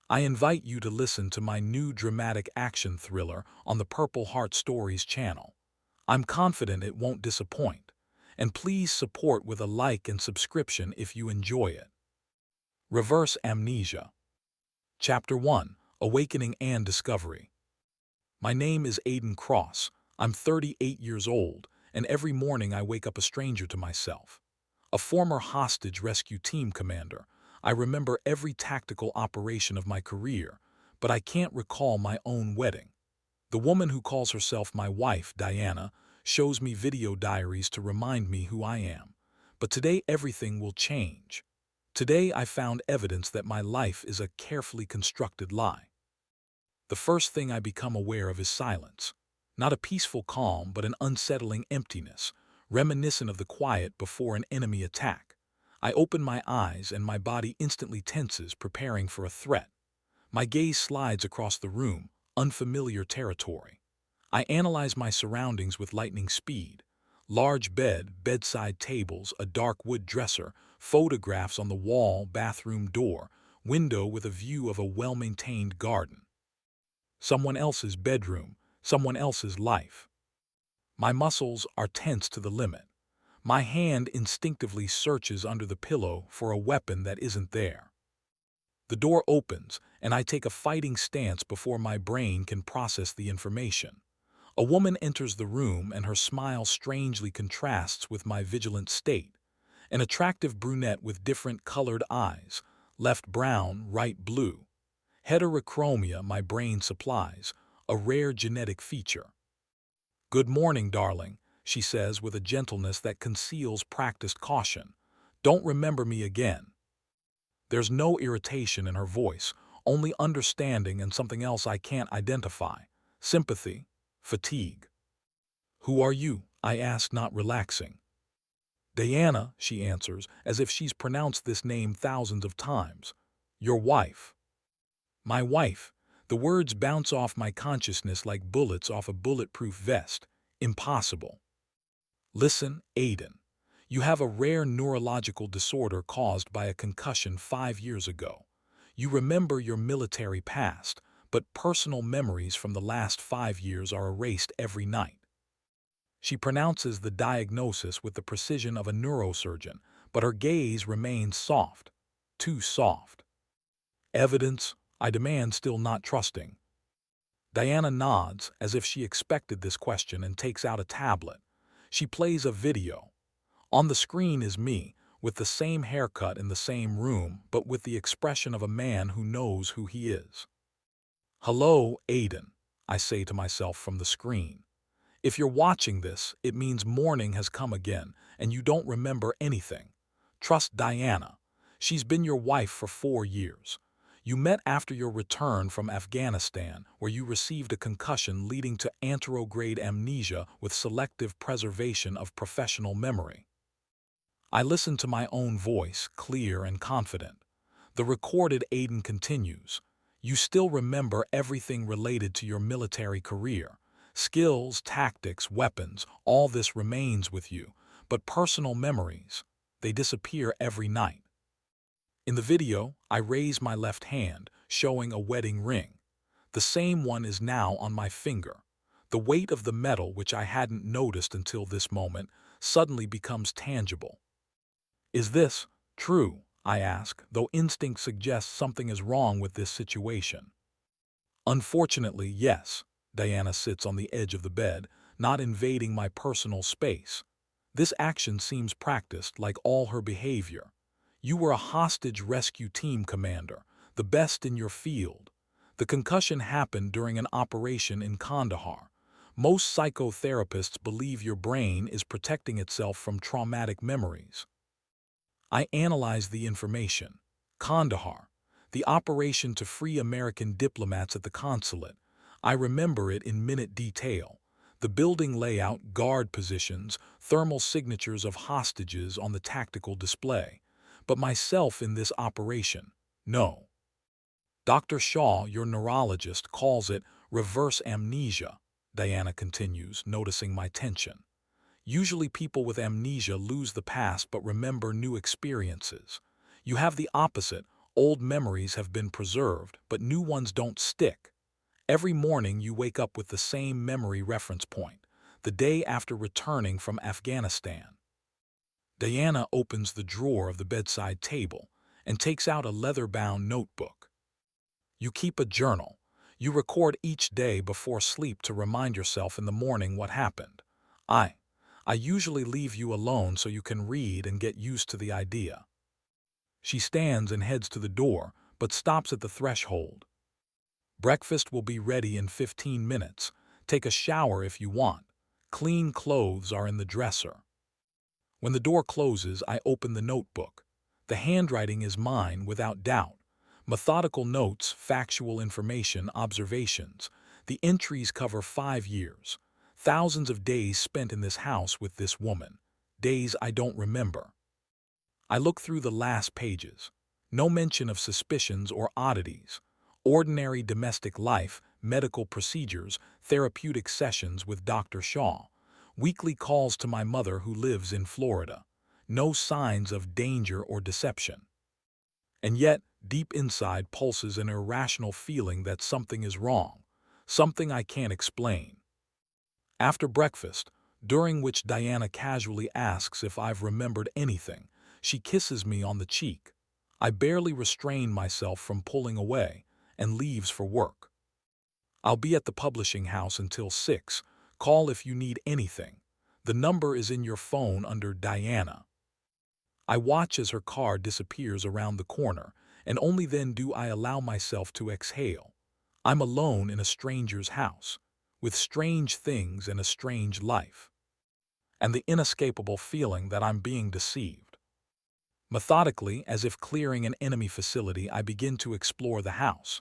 I invite you to listen to my new dramatic action thriller on the Purple Heart Stories channel. I'm confident it won't disappoint, and please support with a like and subscription if you enjoy it. Reverse Amnesia. Chapter 1: Awakening and Discovery. My name is Aiden Cross. I'm 38 years old, and every morning I wake up a stranger to myself. A former hostage rescue team commander, I remember every tactical operation of my career, but I can't recall my own wedding. The woman who calls herself my wife, Diana, shows me video diaries to remind me who I am. But today everything will change. Today I found evidence that my life is a carefully constructed lie. The first thing I become aware of is silence. Not a peaceful calm, but an unsettling emptiness, reminiscent of the quiet before an enemy attack. I open my eyes and my body instantly tenses, preparing for a threat. My gaze slides across the room, unfamiliar territory. I analyze my surroundings with lightning speed. Large bed, bedside tables, a dark wood dresser, photographs on the wall, bathroom door, window with a view of a well-maintained garden. Someone else's bedroom, someone else's life. My muscles are tense to the limit. My hand instinctively searches under the pillow for a weapon that isn't there. The door opens, and I take a fighting stance before my brain can process the information. A woman enters the room, and her smile strangely contrasts with my vigilant state. An attractive brunette with different colored eyes, left brown, right blue. Heterochromia my brain supplies, a rare genetic feature. "Good morning, darling," she says with a gentleness that conceals practiced caution. "Don't remember me again." There's no irritation in her voice, only understanding and something else I can't identify. Sympathy, fatigue. "Who are you?" I ask, not relaxing. "Diana," she answers, as if she's pronounced this name thousands of times. "Your wife." My wife. The words bounce off my consciousness like bullets off a bulletproof vest. Impossible. "Listen, Aiden. You have a rare neurological disorder caused by a concussion 5 years ago. You remember your military past, but personal memories from the last 5 years are erased every night." She pronounces the diagnosis with the precision of a neurosurgeon, but her gaze remains soft. Too soft. "Evidence?" I demand, still not trusting. Diana nods, as if she expected this question, and takes out a tablet. She plays a video. On the screen is me, with the same haircut in the same room, but with the expression of a man who knows who he is. "Hello, Aiden," I say to myself from the screen. If you're watching this, it means morning has come again, and you don't remember anything. Trust Diana. She's been your wife for 4 years. You met after your return from Afghanistan, where you received a concussion leading to anterograde amnesia with selective preservation of professional memory. I listen to my own voice, clear and confident. The recorded Aiden continues. "You still remember everything related to your military career. Skills, tactics, weapons, all this remains with you, but personal memories, they disappear every night." In the video, I raise my left hand, showing a wedding ring. The same one is now on my finger. The weight of the metal, which I hadn't noticed until this moment, suddenly becomes tangible. "Is this true?" I ask, though instinct suggests something is wrong with this situation. "Unfortunately, yes." Diana sits on the edge of the bed, not invading my personal space. This action seems practiced, like all her behavior. "You were a hostage rescue team commander, the best in your field. The concussion happened during an operation in Kandahar. Most psychotherapists believe your brain is protecting itself from traumatic memories." I analyze the information. Kandahar, the operation to free American diplomats at the consulate. I remember it in minute detail. The building layout, guard positions, thermal signatures of hostages on the tactical display. But myself in this operation, no. "Dr. Shaw, your neurologist, calls it reverse amnesia," Diana continues, noticing my tension. "Usually people with amnesia lose the past but remember new experiences. You have the opposite, Old memories have been preserved, but new ones don't stick. Every morning you wake up with the same memory reference point, the day after returning from Afghanistan. Diana opens the drawer of the bedside table and takes out a leather-bound notebook. You keep a journal. You record each day before sleep to remind yourself in the morning what happened. I, I usually leave you alone so you can read and get used to the idea. She stands and heads to the door, but stops at the threshold. Breakfast will be ready in 15 minutes. Take a shower if you want. Clean clothes are in the dresser. When the door closes, I open the notebook. The handwriting is mine without doubt. Methodical notes, factual information, observations. The entries cover 5 years. Thousands of days spent in this house with this woman. Days I don't remember. I look through the last pages. No mention of suspicions or oddities. Ordinary domestic life, medical procedures, therapeutic sessions with Dr. Shaw. Weekly calls to my mother who lives in Florida. No signs of danger or deception. And yet, deep inside pulses an irrational feeling that something is wrong, something I can't explain. After breakfast, during which Diana casually asks if I've remembered anything, she kisses me on the cheek. I barely restrain myself from pulling away and leaves for work. I'll be at the publishing house until 6. Call if you need anything. The number is in your phone under Diana. I watch as her car disappears around the corner, and only then do I allow myself to exhale. I'm alone in a stranger's house, with strange things and a strange life, and the inescapable feeling that I'm being deceived. Methodically, as if clearing an enemy facility, I begin to explore the house.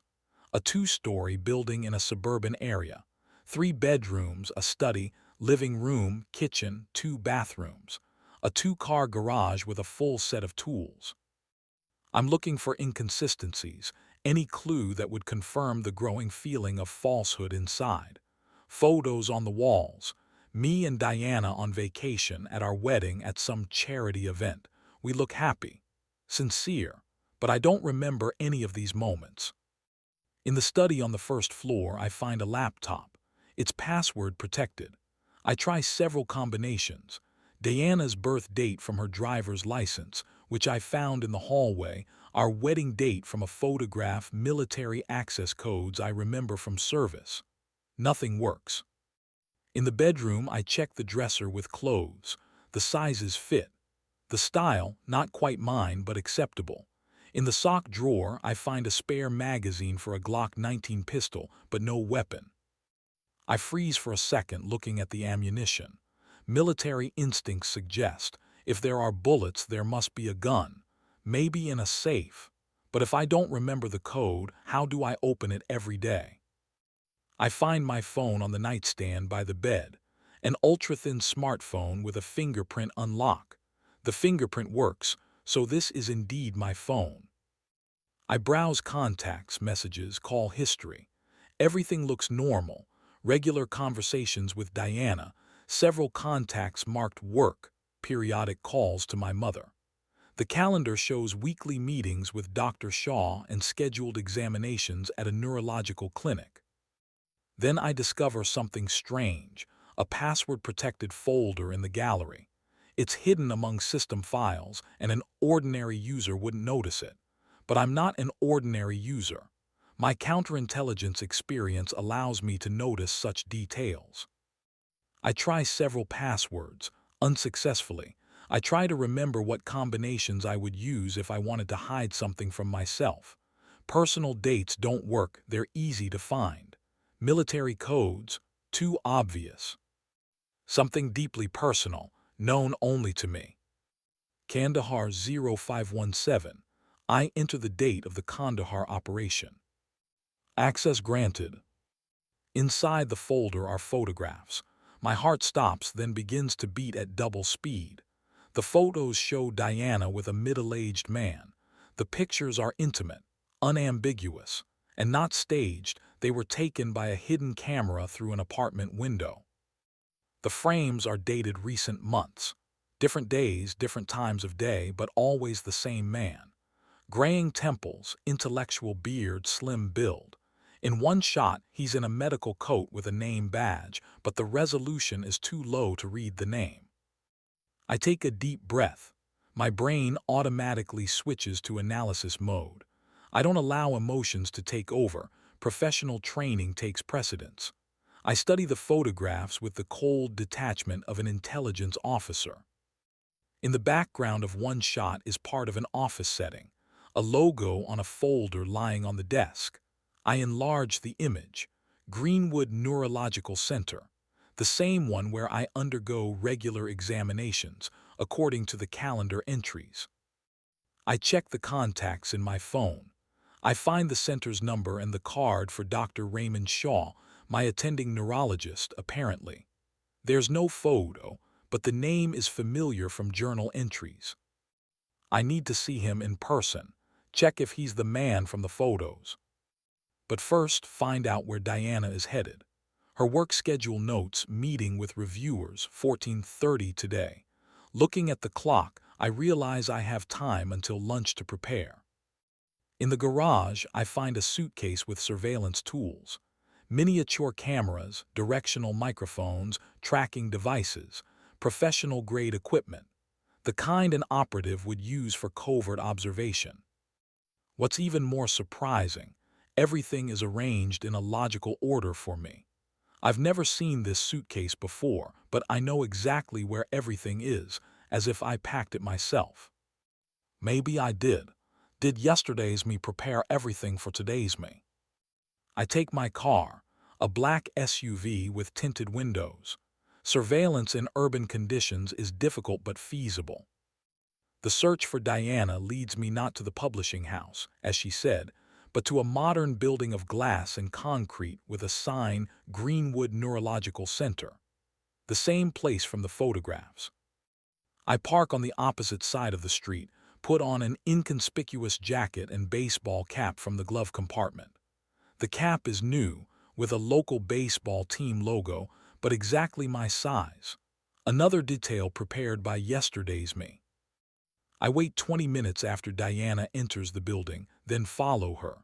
A 2-story building in a suburban area. 3 bedrooms, a study, living room, kitchen, 2 bathrooms. A 2-car garage with a full set of tools. I'm looking for inconsistencies, any clue that would confirm the growing feeling of falsehood inside. Photos on the walls. Me and Diana on vacation at our wedding at some charity event. We look happy, sincere, but I don't remember any of these moments. In the study on the first floor, I find a laptop. It's password protected. I try several combinations. Diana's birth date from her driver's license, which I found in the hallway, our wedding date from a photograph, military access codes I remember from service. Nothing works. In the bedroom, I check the dresser with clothes. The sizes fit. The style, not quite mine, but acceptable. In the sock drawer, I find a spare magazine for a Glock 19 pistol, but no weapon. I freeze for a second looking at the ammunition. Military instincts suggest, if there are bullets, there must be a gun. Maybe in a safe. But if I don't remember the code, how do I open it every day? I find my phone on the nightstand by the bed. An ultra-thin smartphone with a fingerprint unlock. The fingerprint works, so this is indeed my phone. I browse contacts, messages, call history. Everything looks normal. Regular conversations with Diana, several contacts marked work, periodic calls to my mother. The calendar shows weekly meetings with Dr. Shaw and scheduled examinations at a neurological clinic. Then I discover something strange, a password-protected folder in the gallery. It's hidden among system files, and an ordinary user wouldn't notice it. But I'm not an ordinary user. My counterintelligence experience allows me to notice such details. I try several passwords, unsuccessfully. I try to remember what combinations I would use if I wanted to hide something from myself. Personal dates don't work, they're easy to find. Military codes, too obvious. Something deeply personal, known only to me. Kandahar 0517. I enter the date of the Kandahar operation. Access granted. Inside the folder are photographs. My heart stops, then begins to beat at double speed. The photos show Diana with a middle-aged man. The pictures are intimate, unambiguous, and not staged. They were taken by a hidden camera through an apartment window. The frames are dated recent months. Different days, different times of day, but always the same man. Graying temples, intellectual beard, slim build. In one shot, he's in a medical coat with a name badge, but the resolution is too low to read the name. I take a deep breath. My brain automatically switches to analysis mode. I don't allow emotions to take over. Professional training takes precedence. I study the photographs with the cold detachment of an intelligence officer. In the background of one shot is part of an office setting, a logo on a folder lying on the desk. I enlarge the image. Greenwood Neurological Center, the same one where I undergo regular examinations, according to the calendar entries. I check the contacts in my phone. I find the center's number and the card for Dr. Raymond Shaw, my attending neurologist, apparently. There's no photo, but the name is familiar from journal entries. I need to see him in person, check if he's the man from the photos. But first, find out where Diana is headed. Her work schedule notes meeting with reviewers 14:30 today. Looking at the clock, I realize I have time until lunch to prepare. In the garage, I find a suitcase with surveillance tools. Miniature cameras, directional microphones, tracking devices, professional-grade equipment, the kind an operative would use for covert observation. What's even more surprising, everything is arranged in a logical order for me. I've never seen this suitcase before, but I know exactly where everything is, as if I packed it myself. Maybe I did. Did yesterday's me prepare everything for today's me? I take my car, a black SUV with tinted windows. Surveillance in urban conditions is difficult but feasible. The search for Diana leads me not to the publishing house, as she said, but to a modern building of glass and concrete with a sign, Greenwood Neurological Center, the same place from the photographs. I park on the opposite side of the street, put on an inconspicuous jacket and baseball cap from the glove compartment. The cap is new, with a local baseball team logo, but exactly my size. Another detail prepared by yesterday's me. I wait 20 minutes after Diana enters the building, then follow her.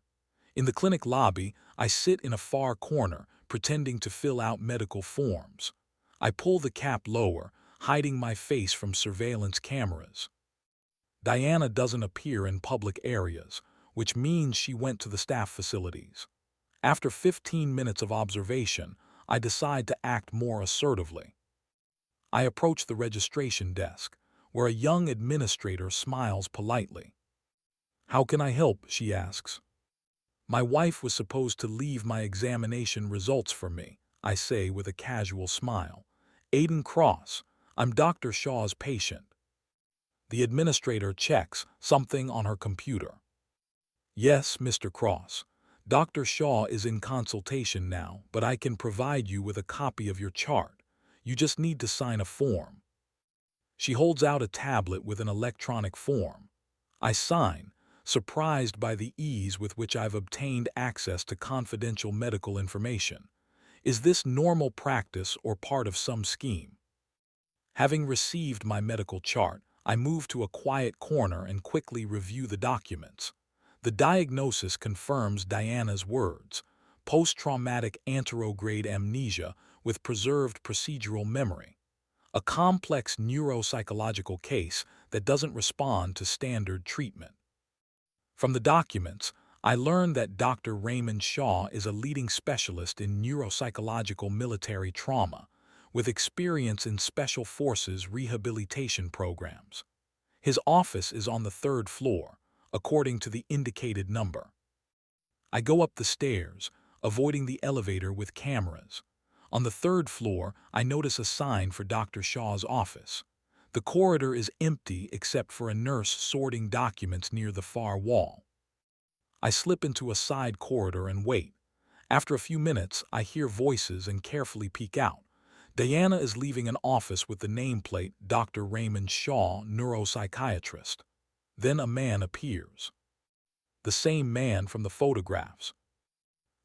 In the clinic lobby, I sit in a far corner, pretending to fill out medical forms. I pull the cap lower, hiding my face from surveillance cameras. Diana doesn't appear in public areas, which means she went to the staff facilities. After 15 minutes of observation, I decide to act more assertively. I approach the registration desk, where a young administrator smiles politely. "How can I help?" she asks. "My wife was supposed to leave my examination results for me," I say with a casual smile. "Aiden Cross, I'm Dr. Shaw's patient." The administrator checks something on her computer. "Yes, Mr. Cross. Dr. Shaw is in consultation now, but I can provide you with a copy of your chart. You just need to sign a form." She holds out a tablet with an electronic form. I sign, surprised by the ease with which I've obtained access to confidential medical information. Is this normal practice or part of some scheme? Having received my medical chart, I move to a quiet corner and quickly review the documents. The diagnosis confirms Diana's words: post-traumatic anterograde amnesia with preserved procedural memory. A complex neuropsychological case that doesn't respond to standard treatment. From the documents, I learned that Dr. Raymond Shaw is a leading specialist in neuropsychological military trauma, with experience in special forces rehabilitation programs. His office is on the 3rd floor, according to the indicated number. I go up the stairs, avoiding the elevator with cameras. On the 3rd floor, I notice a sign for Dr. Shaw's office. The corridor is empty except for a nurse sorting documents near the far wall. I slip into a side corridor and wait. After a few minutes, I hear voices and carefully peek out. Diana is leaving an office with the nameplate Dr. Raymond Shaw, neuropsychiatrist. Then a man appears. The same man from the photographs.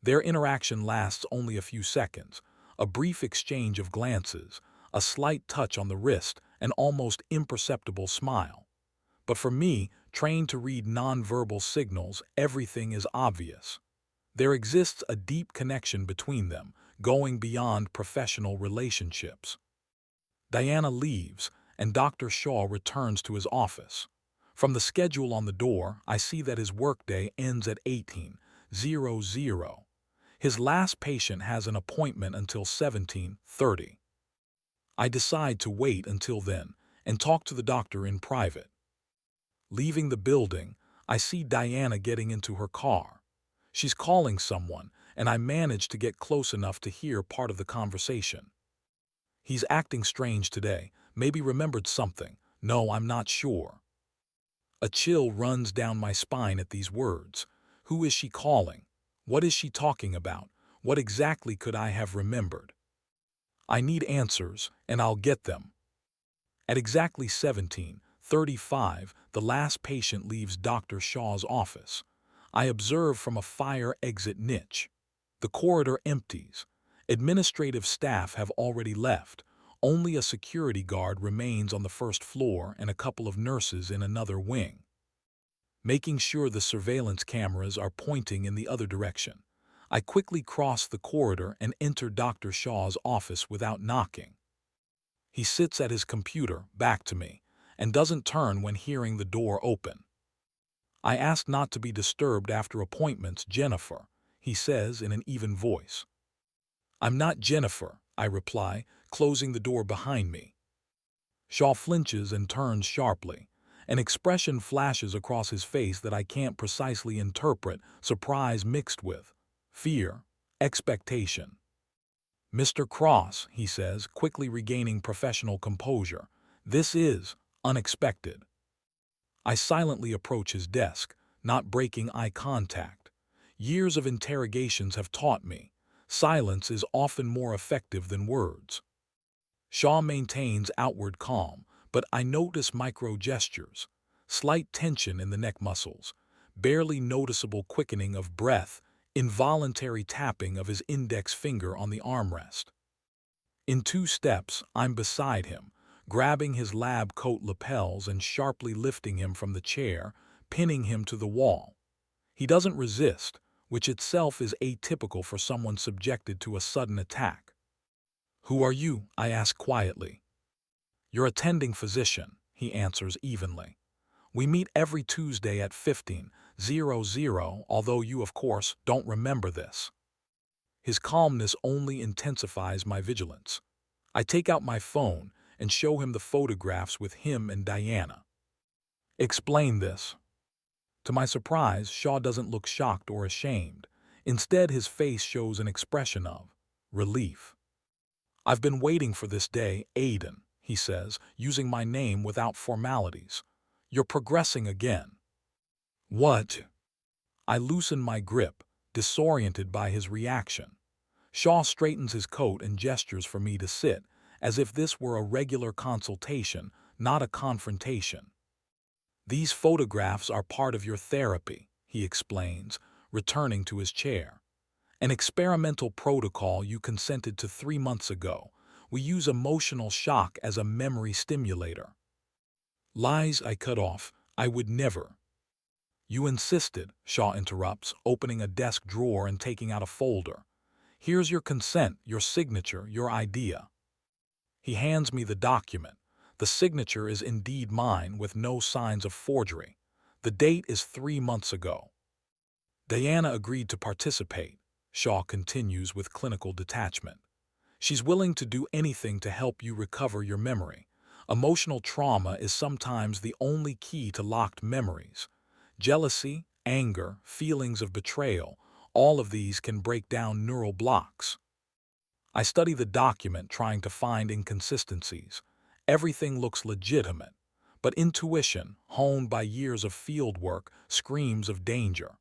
Their interaction lasts only a few seconds, a brief exchange of glances, a slight touch on the wrist, an almost imperceptible smile. But for me, Trained to read nonverbal signals, everything is obvious. There exists a deep connection between them, going beyond professional relationships. Diana leaves, and Dr. Shaw returns to his office. From the schedule on the door, I see that his workday ends at 18:00. His last patient has an appointment until 17:30. I decide to wait until then and talk to the doctor in private. Leaving the building, I see Diana getting into her car. She's calling someone, and I manage to get close enough to hear part of the conversation. "He's acting strange today, maybe remembered something. No, I'm not sure." A chill runs down my spine at these words. Who is she calling? What is she talking about? What exactly could I have remembered? I need answers, and I'll get them. At exactly 17:35, the last patient leaves Dr. Shaw's office. I observe from a fire exit niche. The corridor empties. Administrative staff have already left. Only a security guard remains on the first floor and a couple of nurses in another wing, making sure the surveillance cameras are pointing in the other direction. I quickly cross the corridor and enter Dr. Shaw's office without knocking. He sits at his computer, back to me, and doesn't turn when hearing the door open. "I asked not to be disturbed after appointments, Jennifer," he says in an even voice. "I'm not Jennifer," I reply, closing the door behind me. Shaw flinches and turns sharply. An expression flashes across his face that I can't precisely interpret, surprise mixed with fear, expectation. "Mr. Cross," he says, quickly regaining professional composure, "this is unexpected." I silently approach his desk, not breaking eye contact. Years of interrogations have taught me silence is often more effective than words. Shaw maintains outward calm, but I notice micro gestures, slight tension in the neck muscles, barely noticeable quickening of breath, involuntary tapping of his index finger on the armrest. In 2 steps, I'm beside him, grabbing his lab coat lapels and sharply lifting him from the chair, pinning him to the wall. He doesn't resist, which itself is atypical for someone subjected to a sudden attack. "Who are you?" I ask quietly. "Your attending physician," he answers evenly. "We meet every Tuesday at 15:00, although you, of course, don't remember this." His calmness only intensifies my vigilance. I take out my phone and show him the photographs with him and Diana. "Explain this." To my surprise, Shaw doesn't look shocked or ashamed. Instead, his face shows an expression of relief. "I've been waiting for this day, Aiden," he says, using my name without formalities. "You're progressing again." "What?" I loosen my grip, disoriented by his reaction. Shaw straightens his coat and gestures for me to sit, as if this were a regular consultation, not a confrontation. "These photographs are part of your therapy," he explains, returning to his chair. "An experimental protocol you consented to 3 months ago. We use emotional shock as a memory stimulator." "Lies," I cut off. "I would never." "You insisted," Shaw interrupts, opening a desk drawer and taking out a folder. "Here's your consent, your signature, your idea." He hands me the document. The signature is indeed mine, with no signs of forgery. The date is 3 months ago. "Diana agreed to participate," Shaw continues with clinical detachment. "She's willing to do anything to help you recover your memory. Emotional trauma is sometimes the only key to locked memories. Jealousy, anger, feelings of betrayal, all of these can break down neural blocks." I study the document, trying to find inconsistencies. Everything looks legitimate, but intuition, honed by years of field work, screams of danger.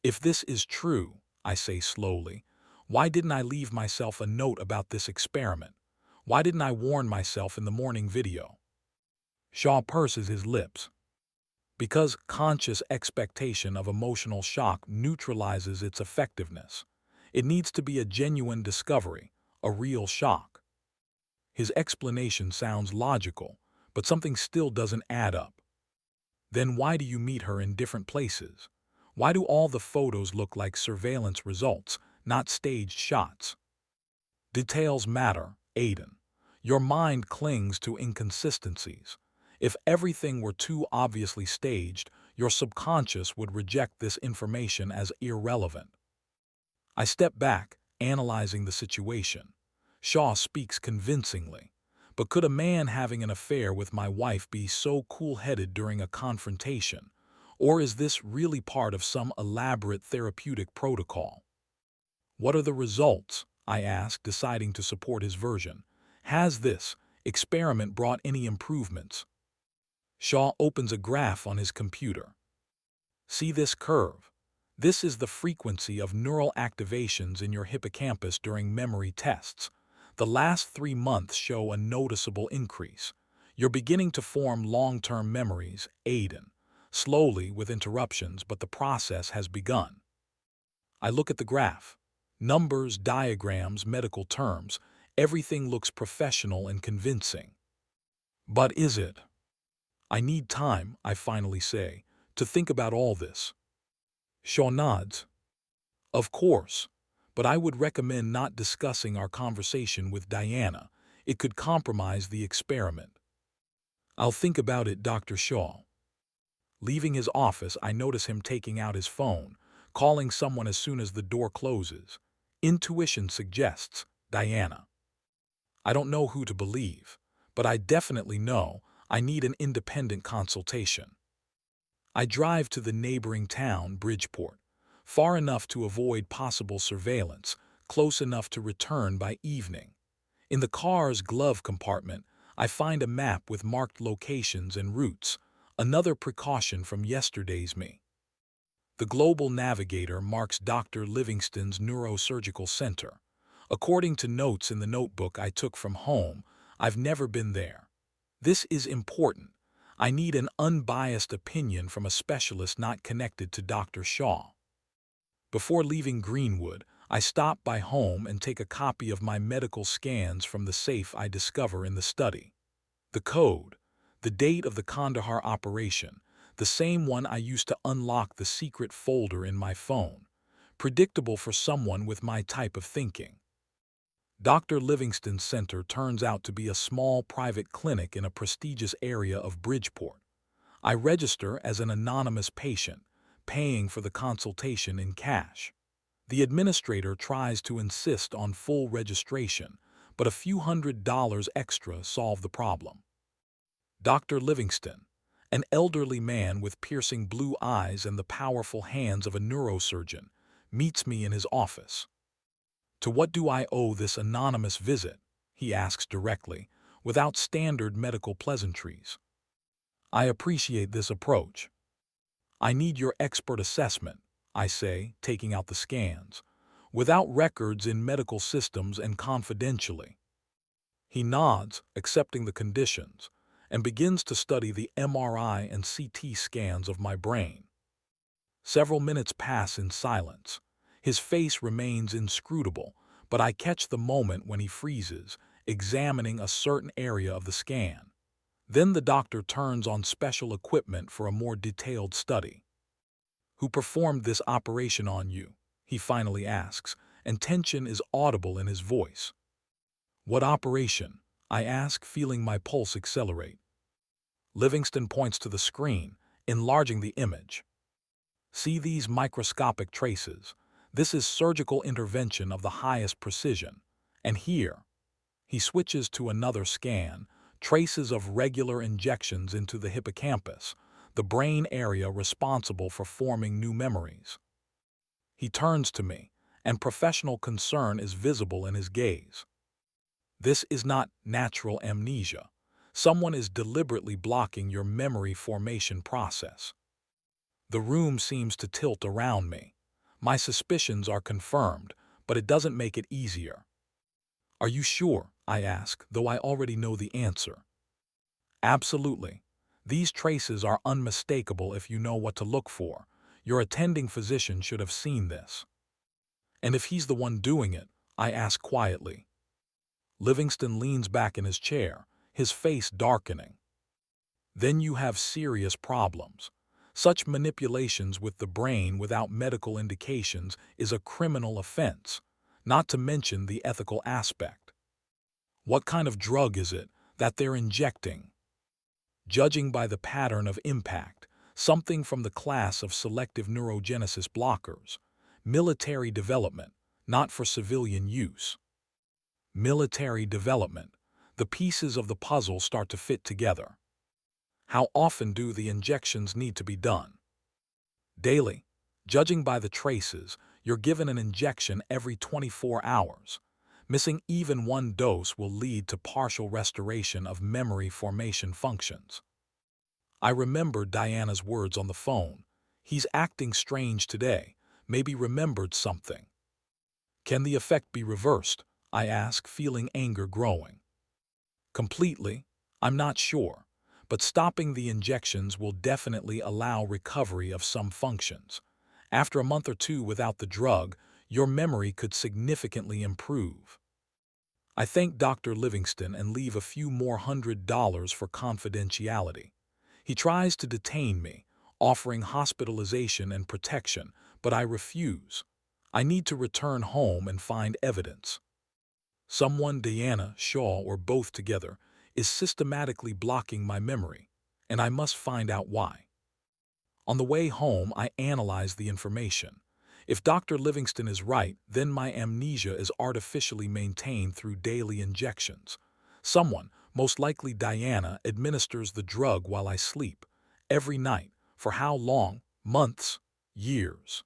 "If this is true," I say slowly, "why didn't I leave myself a note about this experiment? Why didn't I warn myself in the morning video?" Shaw purses his lips. "Because conscious expectation of emotional shock neutralizes its effectiveness. It needs to be a genuine discovery, a real shock." His explanation sounds logical, but something still doesn't add up. Then why do you meet her in different places? Why do all the photos look like surveillance results, not staged shots? Details matter, Aiden. Your mind clings to inconsistencies. If everything were too obviously staged, your subconscious would reject this information as irrelevant. I step back, analyzing the situation. Shaw speaks convincingly. But could a man having an affair with my wife be so cool-headed during a confrontation? Or is this really part of some elaborate therapeutic protocol? What are the results? I ask, deciding to support his version. Has this experiment brought any improvements? Shaw opens a graph on his computer. See this curve? This is the frequency of neural activations in your hippocampus during memory tests. The last 3 months show a noticeable increase. You're beginning to form long-term memories, Aiden. Slowly, with interruptions, but the process has begun. I look at the graph. Numbers, diagrams, medical terms. Everything looks professional and convincing. But is it? I need time, I finally say, to think about all this. Shaw nods. Of course, but I would recommend not discussing our conversation with Diana. It could compromise the experiment. I'll think about it, Dr. Shaw. Leaving his office, I notice him taking out his phone, calling someone as soon as the door closes. Intuition suggests Diana. I don't know who to believe, but I definitely know I need an independent consultation. I drive to the neighboring town, Bridgeport, far enough to avoid possible surveillance, close enough to return by evening. In the car's glove compartment, I find a map with marked locations and routes, another precaution from yesterday's me. The global navigator marks Dr. Livingston's neurosurgical center. According to notes in the notebook I took from home, I've never been there. This is important. I need an unbiased opinion from a specialist not connected to Dr. Shaw. Before leaving Greenwood, I stop by home and take a copy of my medical scans from the safe I discover in the study. The code, the date of the Kandahar operation, the same one I used to unlock the secret folder in my phone. Predictable for someone with my type of thinking. Dr. Livingston's center turns out to be a small private clinic in a prestigious area of Bridgeport. I register as an anonymous patient, paying for the consultation in cash. The administrator tries to insist on full registration, but a few $100s extra solve the problem. Dr. Livingston, an elderly man with piercing blue eyes and the powerful hands of a neurosurgeon, meets me in his office. To what do I owe this anonymous visit? He asks directly, without standard medical pleasantries. I appreciate this approach. I need your expert assessment, I say, taking out the scans, without records in medical systems and confidentially. He nods, accepting the conditions, and begins to study the MRI and CT scans of my brain. Several minutes pass in silence. His face remains inscrutable, but I catch the moment when he freezes, examining a certain area of the scan. Then the doctor turns on special equipment for a more detailed study. Who performed this operation on you? He finally asks, and tension is audible in his voice. What operation? I ask, feeling my pulse accelerate. Livingston points to the screen, enlarging the image. See these microscopic traces? This is surgical intervention of the highest precision. And here, he switches to another scan, traces of regular injections into the hippocampus, the brain area responsible for forming new memories. He turns to me, and professional concern is visible in his gaze. This is not natural amnesia. Someone is deliberately blocking your memory formation process. The room seems to tilt around me. My suspicions are confirmed, but it doesn't make it easier. Are you sure? I ask, though I already know the answer. Absolutely. These traces are unmistakable if you know what to look for. Your attending physician should have seen this. And if he's the one doing it, I ask quietly. Livingston leans back in his chair, his face darkening. then you have serious problems. Such manipulations with the brain without medical indications is a criminal offense, not to mention the ethical aspect. What kind of drug is it that they're injecting? Judging by the pattern of impact, something from the class of selective neurogenesis blockers, military development, not for civilian use. Military development. The pieces of the puzzle start to fit together. How often do the injections need to be done? Daily. Judging by the traces, you're given an injection every 24 hours. Missing even one dose will lead to partial restoration of memory formation functions. I remembered Diana's words on the phone. He's acting strange today. Maybe remembered something. Can the effect be reversed? I ask, feeling anger growing. Completely? I'm not sure. But stopping the injections will definitely allow recovery of some functions. After a month or two without the drug, your memory could significantly improve. I thank Dr. Livingston and leave a few more $100 for confidentiality. He tries to detain me, offering hospitalization and protection, but I refuse. I need to return home and find evidence. Someone, Diana, Shaw, or both together, is systematically blocking my memory, and I must find out why. On the way home, I analyze the information. If Dr. Livingston is right, then my amnesia is artificially maintained through daily injections. Someone, most likely Diana, administers the drug while I sleep, every night. For how long? Months? Years?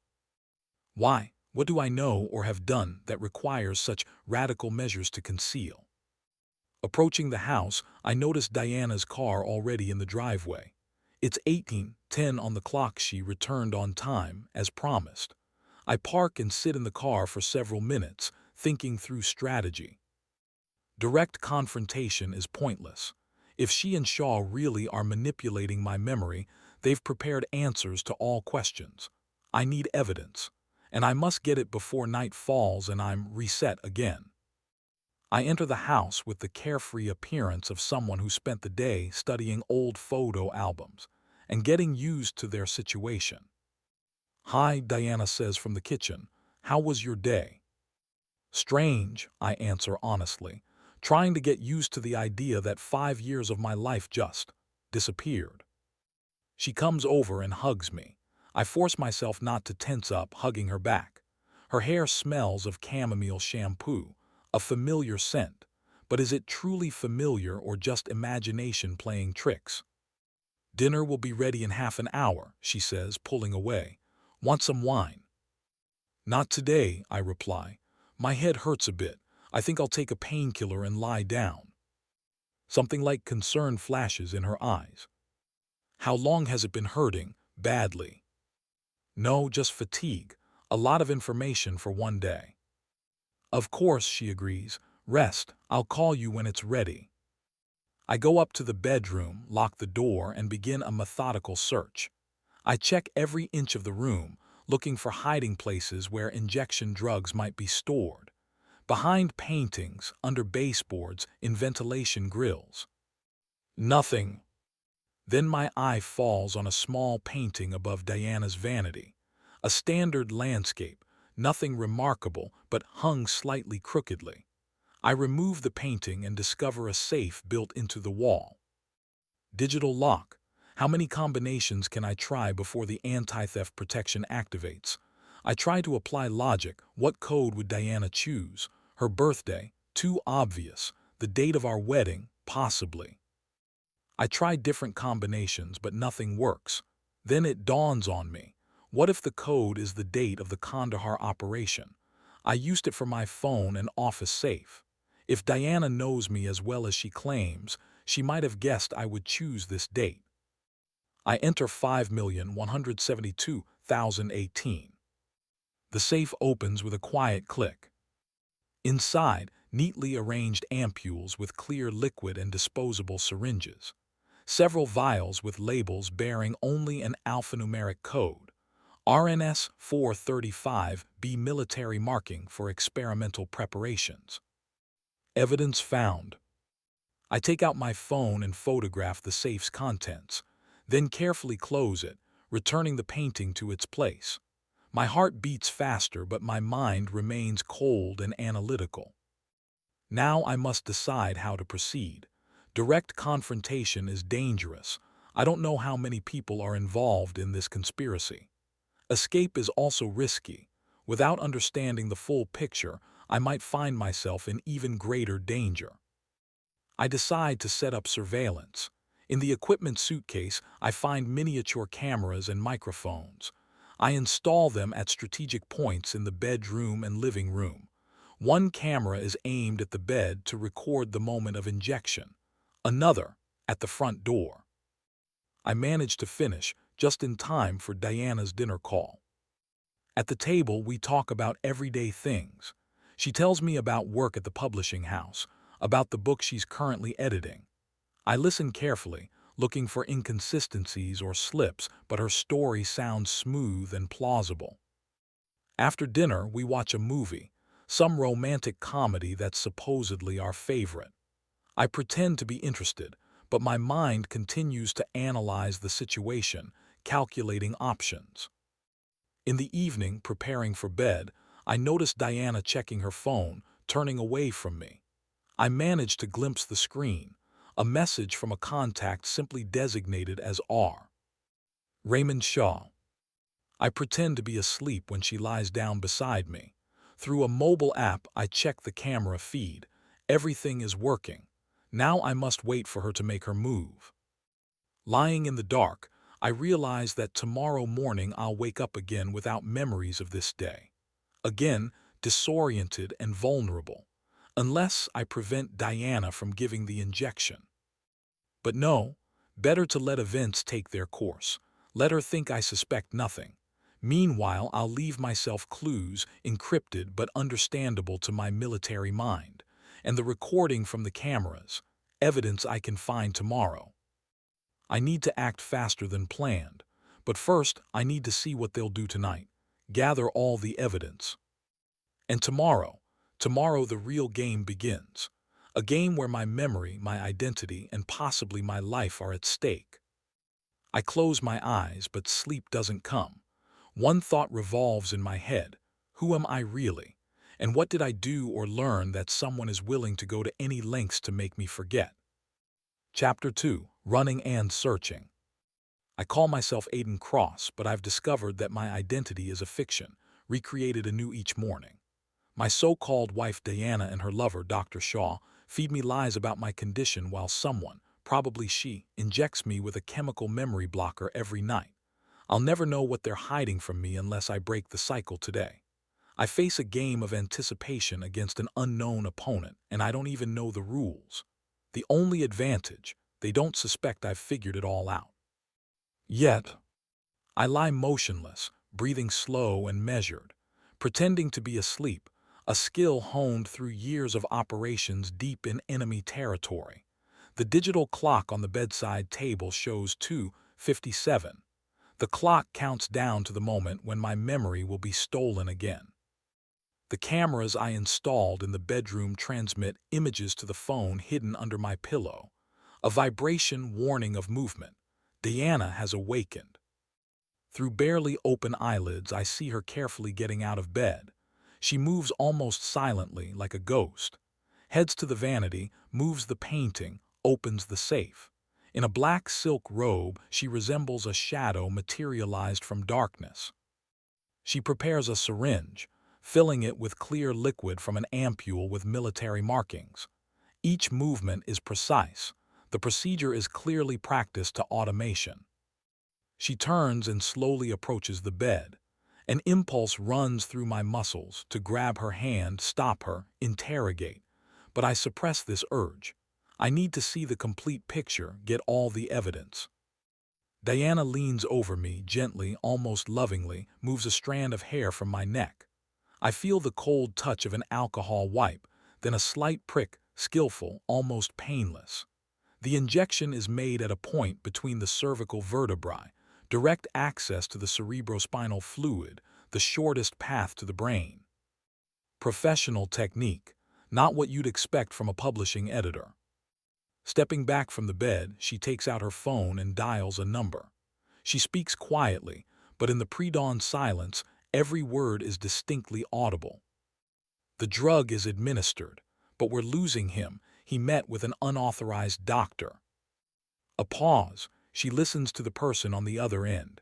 Why? What do I know or have done that requires such radical measures to conceal? Approaching the house, I notice Diana's car already in the driveway. It's 18:10 on the clock. She returned on time, as promised. I park and sit in the car for several minutes, thinking through strategy. Direct confrontation is pointless. If she and Shaw really are manipulating my memory, they've prepared answers to all questions. I need evidence, and I must get it before night falls and I'm reset again. I enter the house with the carefree appearance of someone who spent the day studying old photo albums and getting used to their situation. "Hi," Diana says from the kitchen. "How was your day?" "Strange," I answer honestly, trying to get used to the idea that 5 years of my life just disappeared. She comes over and hugs me. I force myself not to tense up, hugging her back. Her hair smells of chamomile shampoo, a familiar scent. But is it truly familiar or just imagination playing tricks? "Dinner will be ready in half an hour," she says, pulling away. "Want some wine?" "Not today," I reply. "My head hurts a bit. I think I'll take a painkiller and lie down." Something like concern flashes in her eyes. "How long has it been hurting?" "Badly." "No, just fatigue. A lot of information for one day." "Of course," she agrees. "Rest. I'll call you when it's ready." I go up to the bedroom, lock the door, and begin a methodical search. I check every inch of the room, looking for hiding places where injection drugs might be stored. Behind paintings, under baseboards, in ventilation grills. Nothing. Then my eye falls on a small painting above Diana's vanity. A standard landscape, nothing remarkable, but hung slightly crookedly. I remove the painting and discover a safe built into the wall. Digital lock. How many combinations can I try before the anti-theft protection activates? I try to apply logic. What code would Diana choose? Her birthday? Too obvious. The date of our wedding? Possibly. I try different combinations, but nothing works. Then it dawns on me. What if the code is the date of the Kandahar operation? I used it for my phone and office safe. If Diana knows me as well as she claims, she might have guessed I would choose this date. I enter 5,172,018. The safe opens with a quiet click. Inside, neatly arranged ampules with clear liquid and disposable syringes. Several vials with labels bearing only an alphanumeric code. RNS 435B military marking for experimental preparations. Evidence found. I take out my phone and photograph the safe's contents, then carefully close it, returning the painting to its place. My heart beats faster, but my mind remains cold and analytical. Now I must decide how to proceed. Direct confrontation is dangerous. I don't know how many people are involved in this conspiracy. Escape is also risky. Without understanding the full picture, I might find myself in even greater danger. I decide to set up surveillance. In the equipment suitcase, I find miniature cameras and microphones. I install them at strategic points in the bedroom and living room. One camera is aimed at the bed to record the moment of injection. Another at the front door. I manage to finish just in time for Diana's dinner call. At the table, we talk about everyday things. She tells me about work at the publishing house, about the book she's currently editing. I listen carefully, looking for inconsistencies or slips, but her story sounds smooth and plausible. After dinner, we watch a movie, some romantic comedy that's supposedly our favorite. I pretend to be interested, but my mind continues to analyze the situation, calculating options. In the evening, preparing for bed, I notice Diana checking her phone, turning away from me. I manage to glimpse the screen, a message from a contact simply designated as R. Raymond Shaw. I pretend to be asleep when she lies down beside me. Through a mobile app, I check the camera feed. Everything is working. Now I must wait for her to make her move. Lying in the dark, I realize that tomorrow morning I'll wake up again without memories of this day. Again, disoriented and vulnerable, unless I prevent Diana from giving the injection. But no, better to let events take their course. Let her think I suspect nothing. Meanwhile, I'll leave myself clues, encrypted but understandable to my military mind, and the recording from the cameras, evidence I can find tomorrow. I need to act faster than planned, but first I need to see what they'll do tonight, gather all the evidence. And tomorrow the real game begins. A game where my memory, my identity, and possibly my life are at stake. I close my eyes, but sleep doesn't come. One thought revolves in my head. Who am I really? And what did I do or learn that someone is willing to go to any lengths to make me forget? Chapter 2. Running and Searching. I call myself Aiden Cross, but I've discovered that my identity is a fiction, recreated anew each morning. My so-called wife Diana and her lover, Dr. Shaw, feed me lies about my condition while someone, probably she, injects me with a chemical memory blocker every night. I'll never know what they're hiding from me unless I break the cycle today. I face a game of anticipation against an unknown opponent, and I don't even know the rules. The only advantage, they don't suspect I've figured it all out. Yet, I lie motionless, breathing slow and measured, pretending to be asleep, a skill honed through years of operations deep in enemy territory. The digital clock on the bedside table shows 2:57. The clock counts down to the moment when my memory will be stolen again. The cameras I installed in the bedroom transmit images to the phone hidden under my pillow. A vibration warning of movement. Diana has awakened. Through barely open eyelids, I see her carefully getting out of bed. She moves almost silently, like a ghost. Heads to the vanity, moves the painting, opens the safe. In a black silk robe, she resembles a shadow materialized from darkness. She prepares a syringe, filling it with clear liquid from an ampule with military markings. Each movement is precise. The procedure is clearly practiced to automation. She turns and slowly approaches the bed. An impulse runs through my muscles to grab her hand, stop her, interrogate. But I suppress this urge. I need to see the complete picture, get all the evidence. Diana leans over me, gently, almost lovingly, moves a strand of hair from my neck. I feel the cold touch of an alcohol wipe, then a slight prick, skillful, almost painless. The injection is made at a point between the cervical vertebrae, direct access to the cerebrospinal fluid, the shortest path to the brain. Professional technique, not what you'd expect from a publishing editor. Stepping back from the bed, she takes out her phone and dials a number. She speaks quietly, but in the pre-dawn silence, every word is distinctly audible. The drug is administered, but we're losing him. He met with an unauthorized doctor. A pause. She listens to the person on the other end.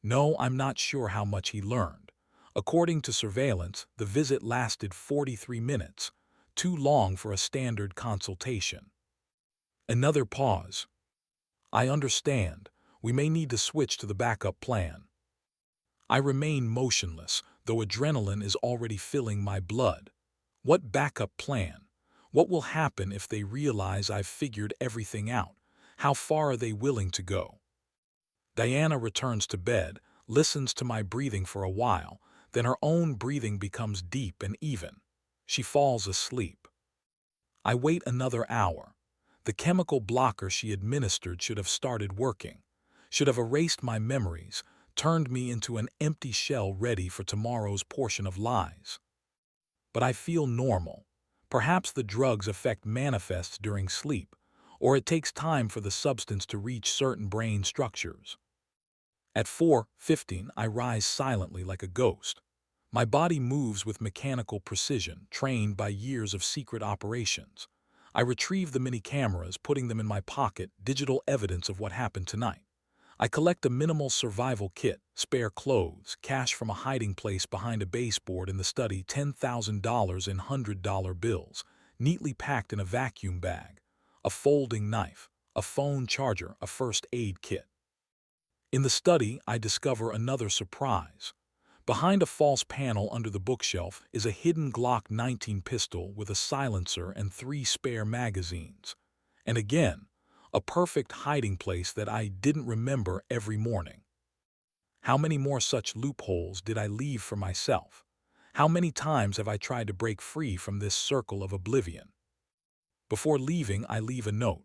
No, I'm not sure how much he learned. According to surveillance, the visit lasted 43 minutes, too long for a standard consultation. Another pause. I understand. We may need to switch to the backup plan. I remain motionless, though adrenaline is already filling my blood. What backup plan? What will happen if they realize I've figured everything out? How far are they willing to go? Diana returns to bed, listens to my breathing for a while, then her own breathing becomes deep and even. She falls asleep. I wait another hour. The chemical blocker she administered should have started working, should have erased my memories, turned me into an empty shell ready for tomorrow's portion of lies. But I feel normal. Perhaps the drug's effect manifests during sleep, or it takes time for the substance to reach certain brain structures. At 4:15, I rise silently like a ghost. My body moves with mechanical precision, trained by years of secret operations. I retrieve the mini cameras, putting them in my pocket, digital evidence of what happened tonight. I collect a minimal survival kit, spare clothes, cash from a hiding place behind a baseboard in the study, $10,000 in $100 bills, neatly packed in a vacuum bag, a folding knife, a phone charger, a first aid kit. In the study, I discover another surprise. Behind a false panel under the bookshelf is a hidden Glock 19 pistol with a silencer and 3 spare magazines. And again, a perfect hiding place that I didn't remember every morning. How many more such loopholes did I leave for myself? How many times have I tried to break free from this circle of oblivion? Before leaving, I leave a note.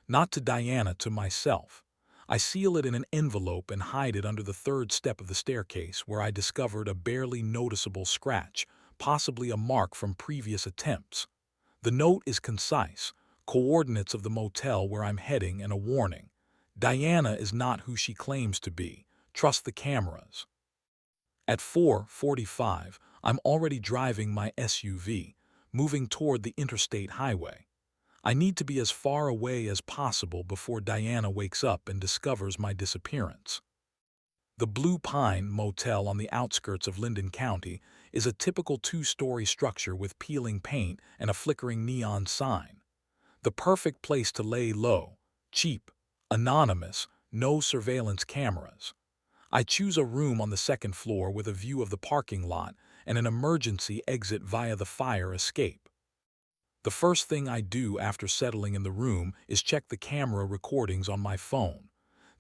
Not to Diana, to myself. I seal it in an envelope and hide it under the third step of the staircase, where I discovered a barely noticeable scratch, possibly a mark from previous attempts. The note is concise, coordinates of the motel where I'm heading and a warning. Diana is not who she claims to be. Trust the cameras. At 4:45, I'm already driving my SUV, moving toward the interstate highway. I need to be as far away as possible before Diana wakes up and discovers my disappearance. The Blue Pine Motel on the outskirts of Linden County is a typical 2-story structure with peeling paint and a flickering neon sign. The perfect place to lay low, cheap, anonymous, no surveillance cameras. I choose a room on the second floor with a view of the parking lot and an emergency exit via the fire escape. The first thing I do after settling in the room is check the camera recordings on my phone.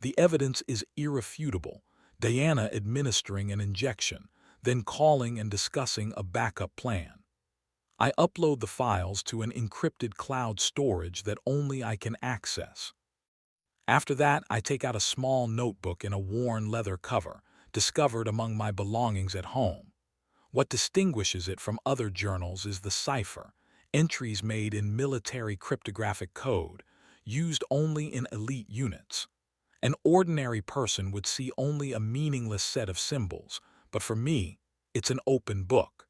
The evidence is irrefutable. Diana administering an injection, then calling and discussing a backup plan. I upload the files to an encrypted cloud storage that only I can access. After that, I take out a small notebook in a worn leather cover, discovered among my belongings at home. What distinguishes it from other journals is the cipher, entries made in military cryptographic code, used only in elite units. An ordinary person would see only a meaningless set of symbols, but for me, it's an open book.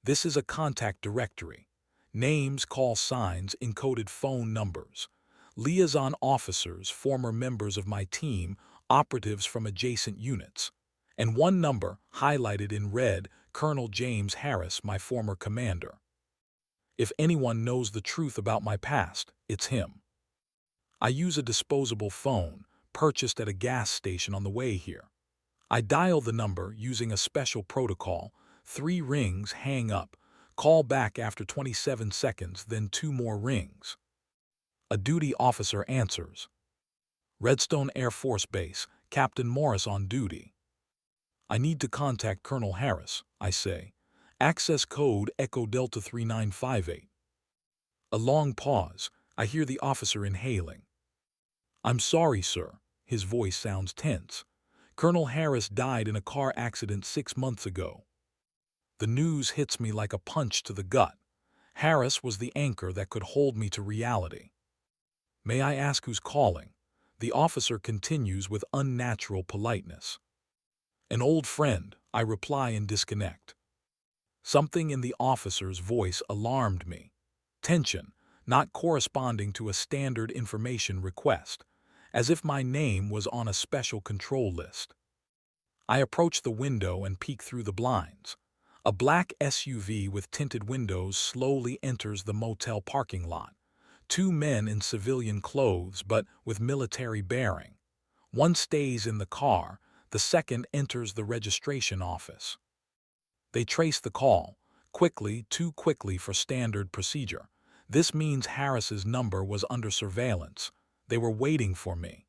This is a contact directory. Names, call signs, encoded phone numbers. Liaison officers, former members of my team, operatives from adjacent units. And one number, highlighted in red, Colonel James Harris, my former commander. If anyone knows the truth about my past, it's him. I use a disposable phone, purchased at a gas station on the way here. I dial the number using a special protocol. 3 rings, hang up, call back after 27 seconds, then 2 more rings. A duty officer answers. Redstone Air Force Base, Captain Morris on duty. I need to contact Colonel Harris, I say. Access code Echo Delta 3958. A long pause. I hear the officer inhaling. I'm sorry, sir. His voice sounds tense. Colonel Harris died in a car accident 6 months ago. The news hits me like a punch to the gut. Harris was the anchor that could hold me to reality. May I ask who's calling? The officer continues with unnatural politeness. An old friend, I reply and disconnect. Something in the officer's voice alarmed me. Tension, not corresponding to a standard information request, as if my name was on a special control list. I approach the window and peek through the blinds. A black SUV with tinted windows slowly enters the motel parking lot. Two men in civilian clothes but with military bearing. One stays in the car, the second enters the registration office. They trace the call, quickly, too quickly for standard procedure. This means Harris's number was under surveillance. They were waiting for me.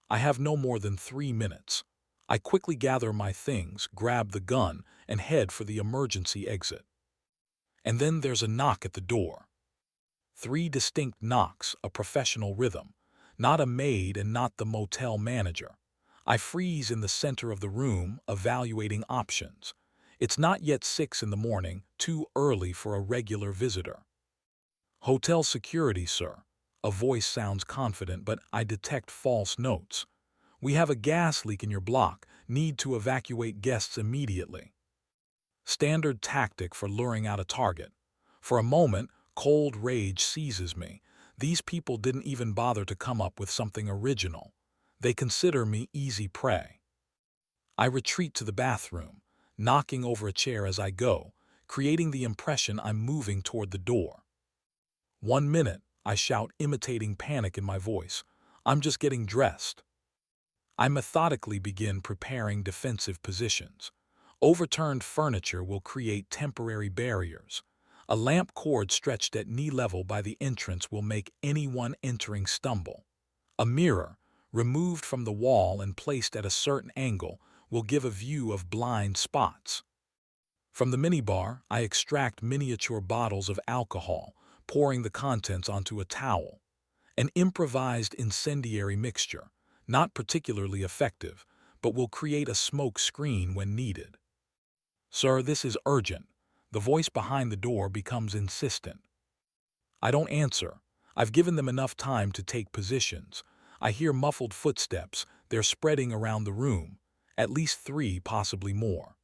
I have no more than 3 minutes. I quickly gather my things, grab the gun, and head for the emergency exit. And then there's a knock at the door. 3 distinct knocks, a professional rhythm. Not a maid and not the motel manager. I freeze in the center of the room, evaluating options. It's not yet 6 in the morning, too early for a regular visitor. Hotel security, sir. A voice sounds confident, but I detect false notes. We have a gas leak in your block, need to evacuate guests immediately. Standard tactic for luring out a target. For a moment, cold rage seizes me. These people didn't even bother to come up with something original. They consider me easy prey. I retreat to the bathroom, knocking over a chair as I go, creating the impression I'm moving toward the door. 1 minute, I shout, imitating panic in my voice. I'm just getting dressed. I methodically begin preparing defensive positions. Overturned furniture will create temporary barriers. A lamp cord stretched at knee level by the entrance will make anyone entering stumble. A mirror, removed from the wall and placed at a certain angle, will give a view of blind spots. From the minibar, I extract miniature bottles of alcohol, pouring the contents onto a towel. An improvised incendiary mixture, not particularly effective, but will create a smoke screen when needed. Sir, this is urgent. The voice behind the door becomes insistent. I don't answer. I've given them enough time to take positions. I hear muffled footsteps. They're spreading around the room. At least 3, possibly more.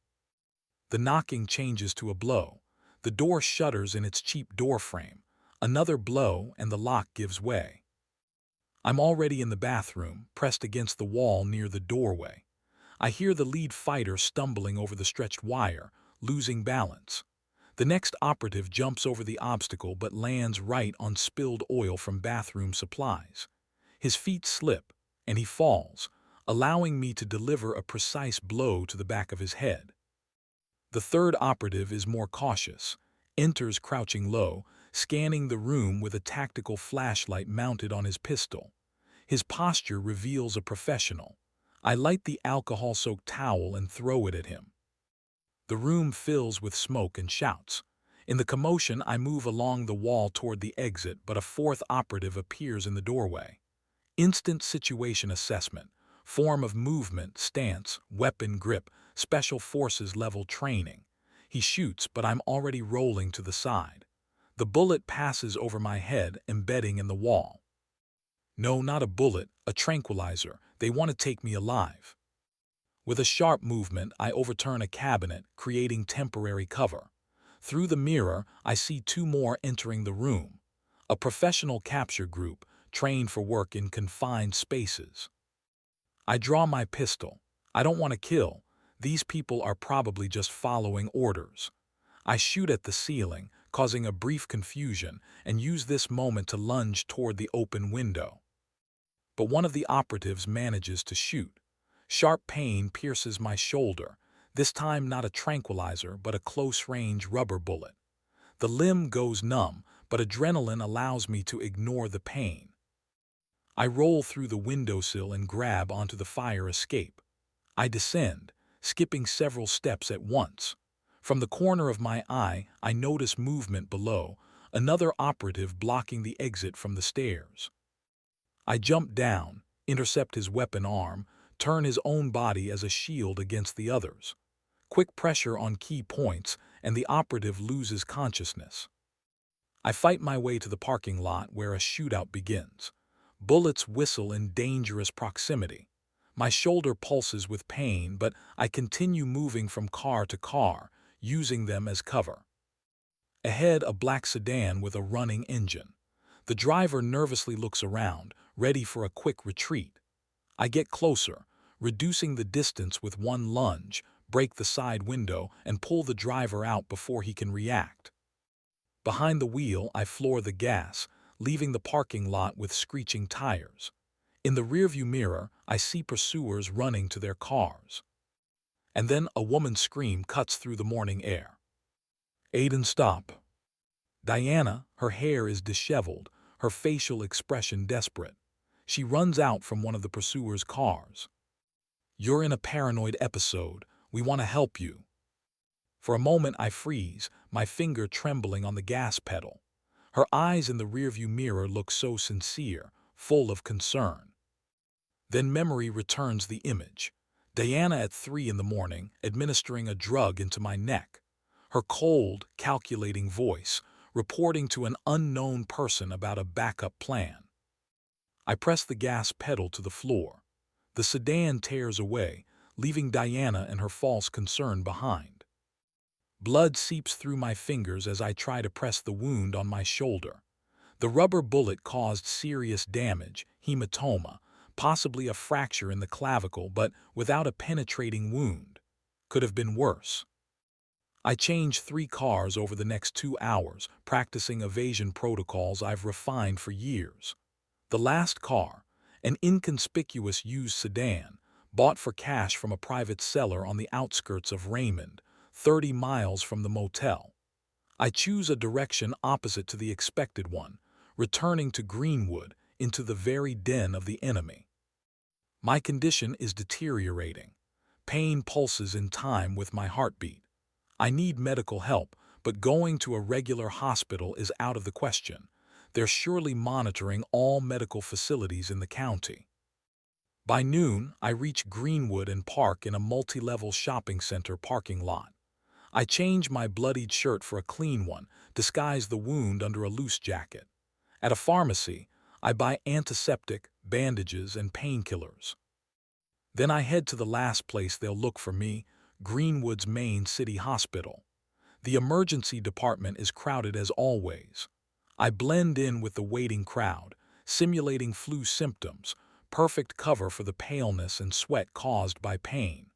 The knocking changes to a blow. The door shutters in its cheap door frame. Another blow and the lock gives way. I'm already in the bathroom, pressed against the wall near the doorway. I hear the lead fighter stumbling over the stretched wire, losing balance. The next operative jumps over the obstacle but lands right on spilled oil from bathroom supplies. His feet slip, and he falls, allowing me to deliver a precise blow to the back of his head. The third operative is more cautious, enters crouching low, scanning the room with a tactical flashlight mounted on his pistol. His posture reveals a professional. I light the alcohol-soaked towel and throw it at him. The room fills with smoke and shouts. In the commotion, I move along the wall toward the exit, but a fourth operative appears in the doorway. Instant situation assessment, form of movement, stance, weapon grip, special forces level training. He shoots, but I'm already rolling to the side. The bullet passes over my head, embedding in the wall. No, not a bullet, a tranquilizer. They want to take me alive. With a sharp movement, I overturn a cabinet, creating temporary cover. Through the mirror, I see 2 more entering the room. A professional capture group, trained for work in confined spaces. I draw my pistol. I don't want to kill. These people are probably just following orders. I shoot at the ceiling, causing a brief confusion, and use this moment to lunge toward the open window. But one of the operatives manages to shoot. Sharp pain pierces my shoulder, this time not a tranquilizer but a close-range rubber bullet. The limb goes numb, but adrenaline allows me to ignore the pain. I roll through the windowsill and grab onto the fire escape. I descend, skipping several steps at once. From the corner of my eye, I notice movement below, another operative blocking the exit from the stairs. I jump down, intercept his weapon arm, turn his own body as a shield against the others. Quick pressure on key points, and the operative loses consciousness. I fight my way to the parking lot where a shootout begins. Bullets whistle in dangerous proximity. My shoulder pulses with pain, but I continue moving from car to car, using them as cover. Ahead, a black sedan with a running engine. The driver nervously looks around, ready for a quick retreat. I get closer, reducing the distance with one lunge, break the side window, and pull the driver out before he can react. Behind the wheel, I floor the gas, leaving the parking lot with screeching tires. In the rearview mirror, I see pursuers running to their cars. And then a woman's scream cuts through the morning air. Aiden, stop. Diana, her hair is disheveled, her facial expression desperate. She runs out from one of the pursuers' cars. You're in a paranoid episode. We want to help you. For a moment I freeze, my finger trembling on the gas pedal. Her eyes in the rearview mirror look so sincere, full of concern. Then memory returns the image. Diana at 3 in the morning, administering a drug into my neck. Her cold, calculating voice, reporting to an unknown person about a backup plan. I press the gas pedal to the floor. The sedan tears away, leaving Diana and her false concern behind. Blood seeps through my fingers as I try to press the wound on my shoulder. The rubber bullet caused serious damage, hematoma, possibly a fracture in the clavicle, but without a penetrating wound. Could have been worse. I change 3 cars over the next 2 hours, practicing evasion protocols I've refined for years. The last car, an inconspicuous used sedan, bought for cash from a private seller on the outskirts of Raymond, 30 miles from the motel. I choose a direction opposite to the expected one, returning to Greenwood, into the very den of the enemy. My condition is deteriorating. Pain pulses in time with my heartbeat. I need medical help, but going to a regular hospital is out of the question. They're surely monitoring all medical facilities in the county. By noon, I reach Greenwood and park in a multi-level shopping center parking lot. I change my bloodied shirt for a clean one, disguise the wound under a loose jacket. At a pharmacy, I buy antiseptic, bandages, and painkillers. Then I head to the last place they'll look for me, Greenwood's main city hospital. The emergency department is crowded as always. I blend in with the waiting crowd, simulating flu symptoms, perfect cover for the paleness and sweat caused by pain.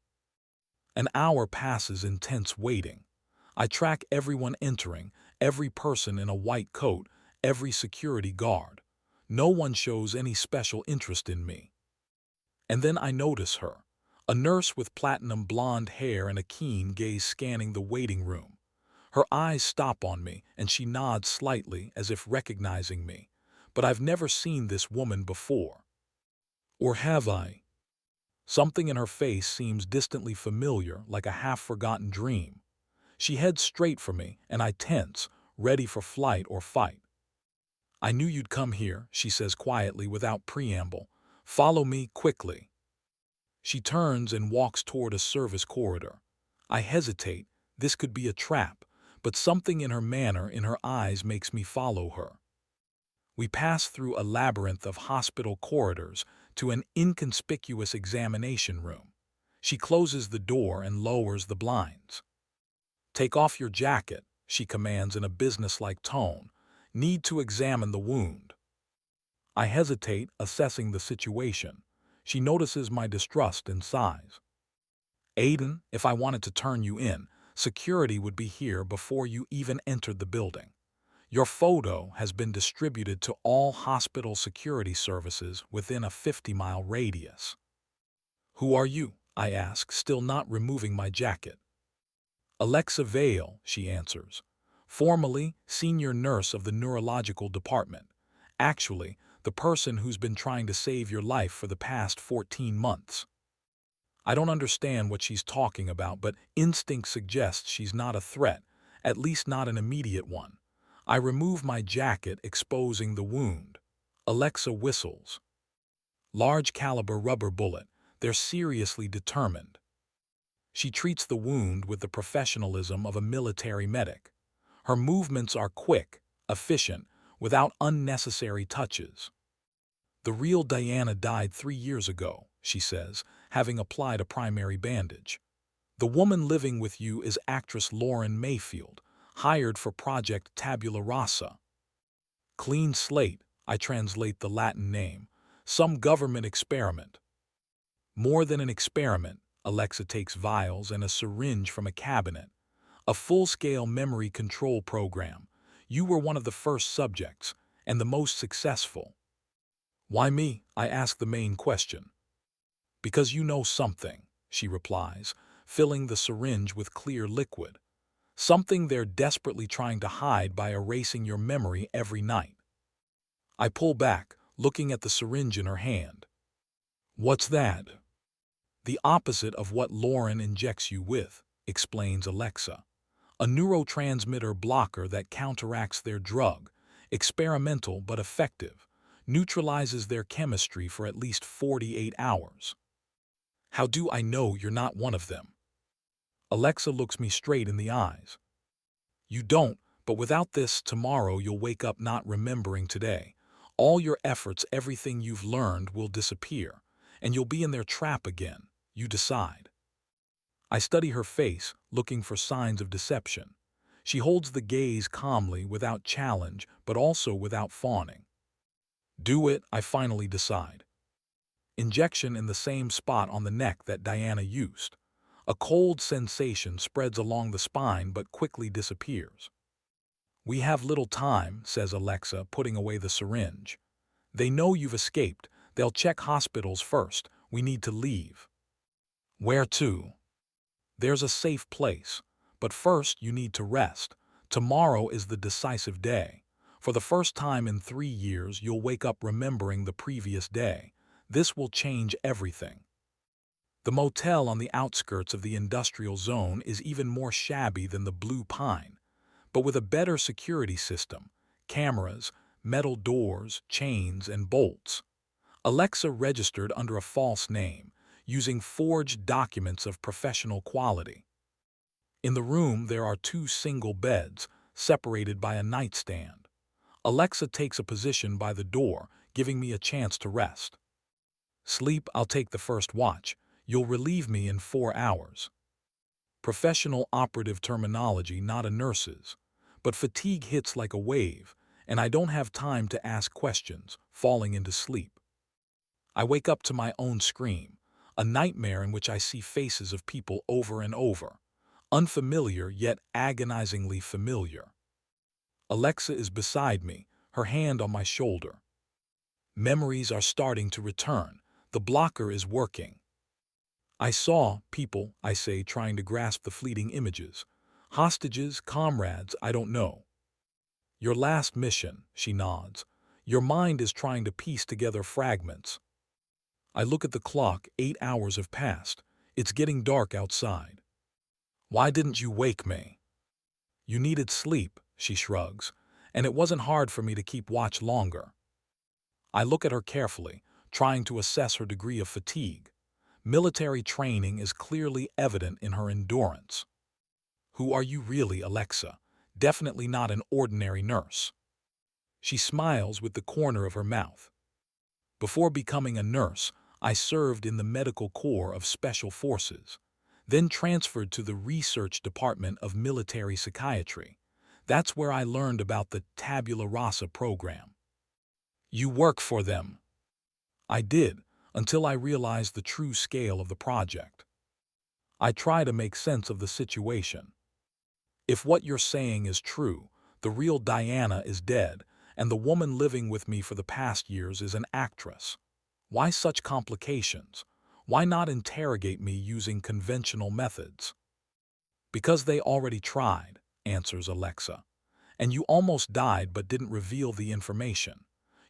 An hour passes in tense waiting. I track everyone entering, every person in a white coat, every security guard. No one shows any special interest in me. And then I notice her, a nurse with platinum blonde hair and a keen gaze scanning the waiting room. Her eyes stop on me, and she nods slightly as if recognizing me. But I've never seen this woman before. Or have I? Something in her face seems distantly familiar, like a half-forgotten dream. She heads straight for me, and I tense, ready for flight or fight. I knew you'd come here, she says quietly without preamble. Follow me quickly. She turns and walks toward a service corridor. I hesitate. This could be a trap, but something in her manner, in her eyes, makes me follow her. We pass through a labyrinth of hospital corridors to an inconspicuous examination room. She closes the door and lowers the blinds. Take off your jacket, she commands in a businesslike tone. Need to examine the wound. I hesitate, assessing the situation. She notices my distrust and sighs. Aiden, if I wanted to turn you in, security would be here before you even entered the building. Your photo has been distributed to all hospital security services within a 50-mile radius. Who are you? I ask, still not removing my jacket. Alexa Vale, she answers. Formerly senior nurse of the neurological department. Actually, the person who's been trying to save your life for the past 14 months. I don't understand what she's talking about, but instinct suggests she's not a threat, at least not an immediate one. I remove my jacket, exposing the wound. Alexa whistles. Large caliber rubber bullet. They're seriously determined. She treats the wound with the professionalism of a military medic. Her movements are quick, efficient, without unnecessary touches. The real Diana died 3 years ago, she says, having applied a primary bandage. The woman living with you is actress Lauren Mayfield, hired for Project Tabula Rasa. Clean slate, I translate the Latin name. Some government experiment. More than an experiment, Alexa takes vials and a syringe from a cabinet. A full-scale memory control program. You were one of the first subjects, and the most successful. Why me? I ask the main question. Because you know something, she replies, filling the syringe with clear liquid. Something they're desperately trying to hide by erasing your memory every night. I pull back, looking at the syringe in her hand. What's that? The opposite of what Lauren injects you with, explains Alexa. A neurotransmitter blocker that counteracts their drug, experimental but effective, neutralizes their chemistry for at least 48 hours. How do I know you're not one of them? Alexa looks me straight in the eyes. You don't, but without this, tomorrow you'll wake up not remembering today. All your efforts, everything you've learned will disappear, and you'll be in their trap again. You decide. I study her face, looking for signs of deception. She holds the gaze calmly, without challenge, but also without fawning. Do it, I finally decide. Injection in the same spot on the neck that Diana used. A cold sensation spreads along the spine but quickly disappears. We have little time, says Alexa, putting away the syringe. They know you've escaped. They'll check hospitals first. We need to leave. Where to? There's a safe place. But first you need to rest. Tomorrow is the decisive day. For the first time in 3 years, you'll wake up remembering the previous day. This will change everything. The motel on the outskirts of the industrial zone is even more shabby than the Blue Pine, but with a better security system, cameras, metal doors, chains, and bolts. Alexa registered under a false name, using forged documents of professional quality. In the room there are 2 single beds, separated by a nightstand. Alexa takes a position by the door, giving me a chance to rest. Sleep, I'll take the first watch. You'll relieve me in 4 hours. Professional operative terminology, not a nurse's. But fatigue hits like a wave, and I don't have time to ask questions, falling into sleep. I wake up to my own scream, a nightmare in which I see faces of people over and over. Unfamiliar, yet agonizingly familiar. Alexa is beside me, her hand on my shoulder. Memories are starting to return. The blocker is working. I saw people, I say, trying to grasp the fleeting images. Hostages, comrades, I don't know. Your last mission, she nods. Your mind is trying to piece together fragments. I look at the clock, 8 hours have passed. It's getting dark outside. Why didn't you wake me? You needed sleep, she shrugs, and it wasn't hard for me to keep watch longer. I look at her carefully, trying to assess her degree of fatigue. Military training is clearly evident in her endurance. Who are you really, Alexa? Definitely not an ordinary nurse. She smiles with the corner of her mouth. Before becoming a nurse, I served in the medical corps of special forces, then transferred to the research department of military psychiatry. That's where I learned about the Tabula Rasa program. You work for them. I did, until I realized the true scale of the project. I try to make sense of the situation. If what you're saying is true, the real Diana is dead, and the woman living with me for the past years is an actress. Why such complications? Why not interrogate me using conventional methods? Because they already tried, answers Alexa. And you almost died but didn't reveal the information.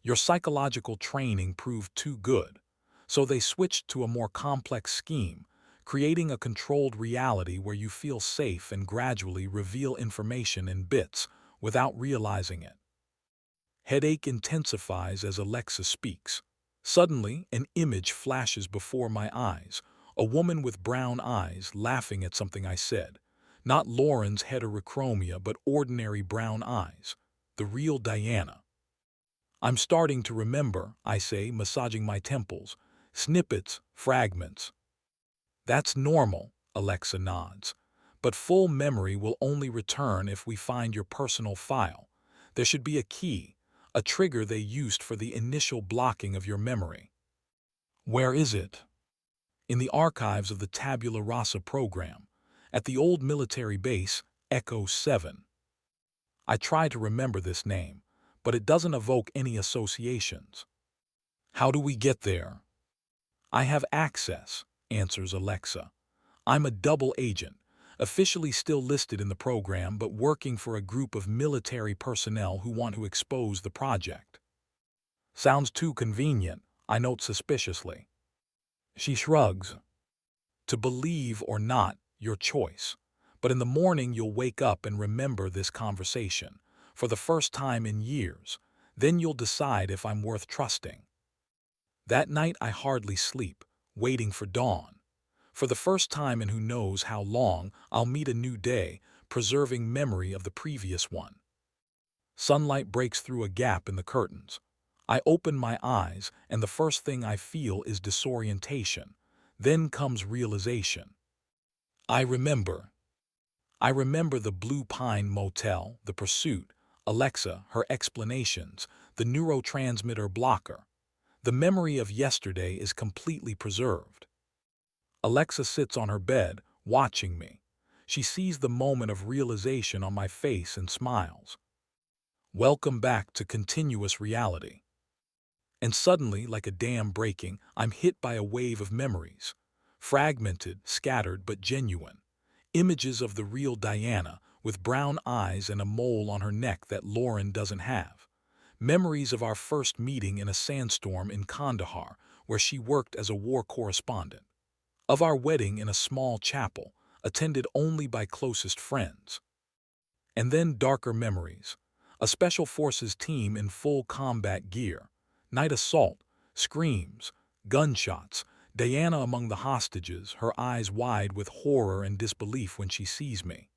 Your psychological training proved too good. So they switched to a more complex scheme, creating a controlled reality where you feel safe and gradually reveal information in bits without realizing it. Headache intensifies as Alexa speaks. Suddenly, an image flashes before my eyes, a woman with brown eyes laughing at something I said. Not Lauren's heterochromia, but ordinary brown eyes. the real Diana. I'm starting to remember, I say, massaging my temples. Snippets, fragments. That's normal, Alexa nods. But full memory will only return if we find your personal file. There should be a key, a trigger they used for the initial blocking of your memory. Where is it? In the archives of the Tabula Rasa program, at the old military base, Echo 7. I try to remember this name, but it doesn't evoke any associations. How do we get there? I have access, answers Alexa. I'm a double agent, officially still listed in the program but working for a group of military personnel who want to expose the project. Sounds too convenient, I note suspiciously. She shrugs. To believe or not, your choice. But in the morning you'll wake up and remember this conversation, for the first time in years. Then you'll decide if I'm worth trusting. That night I hardly sleep, waiting for dawn. For the first time in who knows how long, I'll meet a new day, preserving memory of the previous one. Sunlight breaks through a gap in the curtains. I open my eyes, and the first thing I feel is disorientation. Then comes realization. I remember. I remember the Blue Pine Motel, the pursuit, Alexa, her explanations, the neurotransmitter blocker. The memory of yesterday is completely preserved. Alexa sits on her bed, watching me. She sees the moment of realization on my face and smiles. Welcome back to continuous reality. And suddenly, like a dam breaking, I'm hit by a wave of memories. Fragmented, scattered, but genuine. Images of the real Diana, with brown eyes and a mole on her neck that Lauren doesn't have. Memories of our first meeting in a sandstorm in Kandahar, where she worked as a war correspondent. Of our wedding in a small chapel, attended only by closest friends. And then darker memories. A special forces team in full combat gear. Night assault, screams, gunshots, Diana among the hostages, her eyes wide with horror and disbelief when she sees me.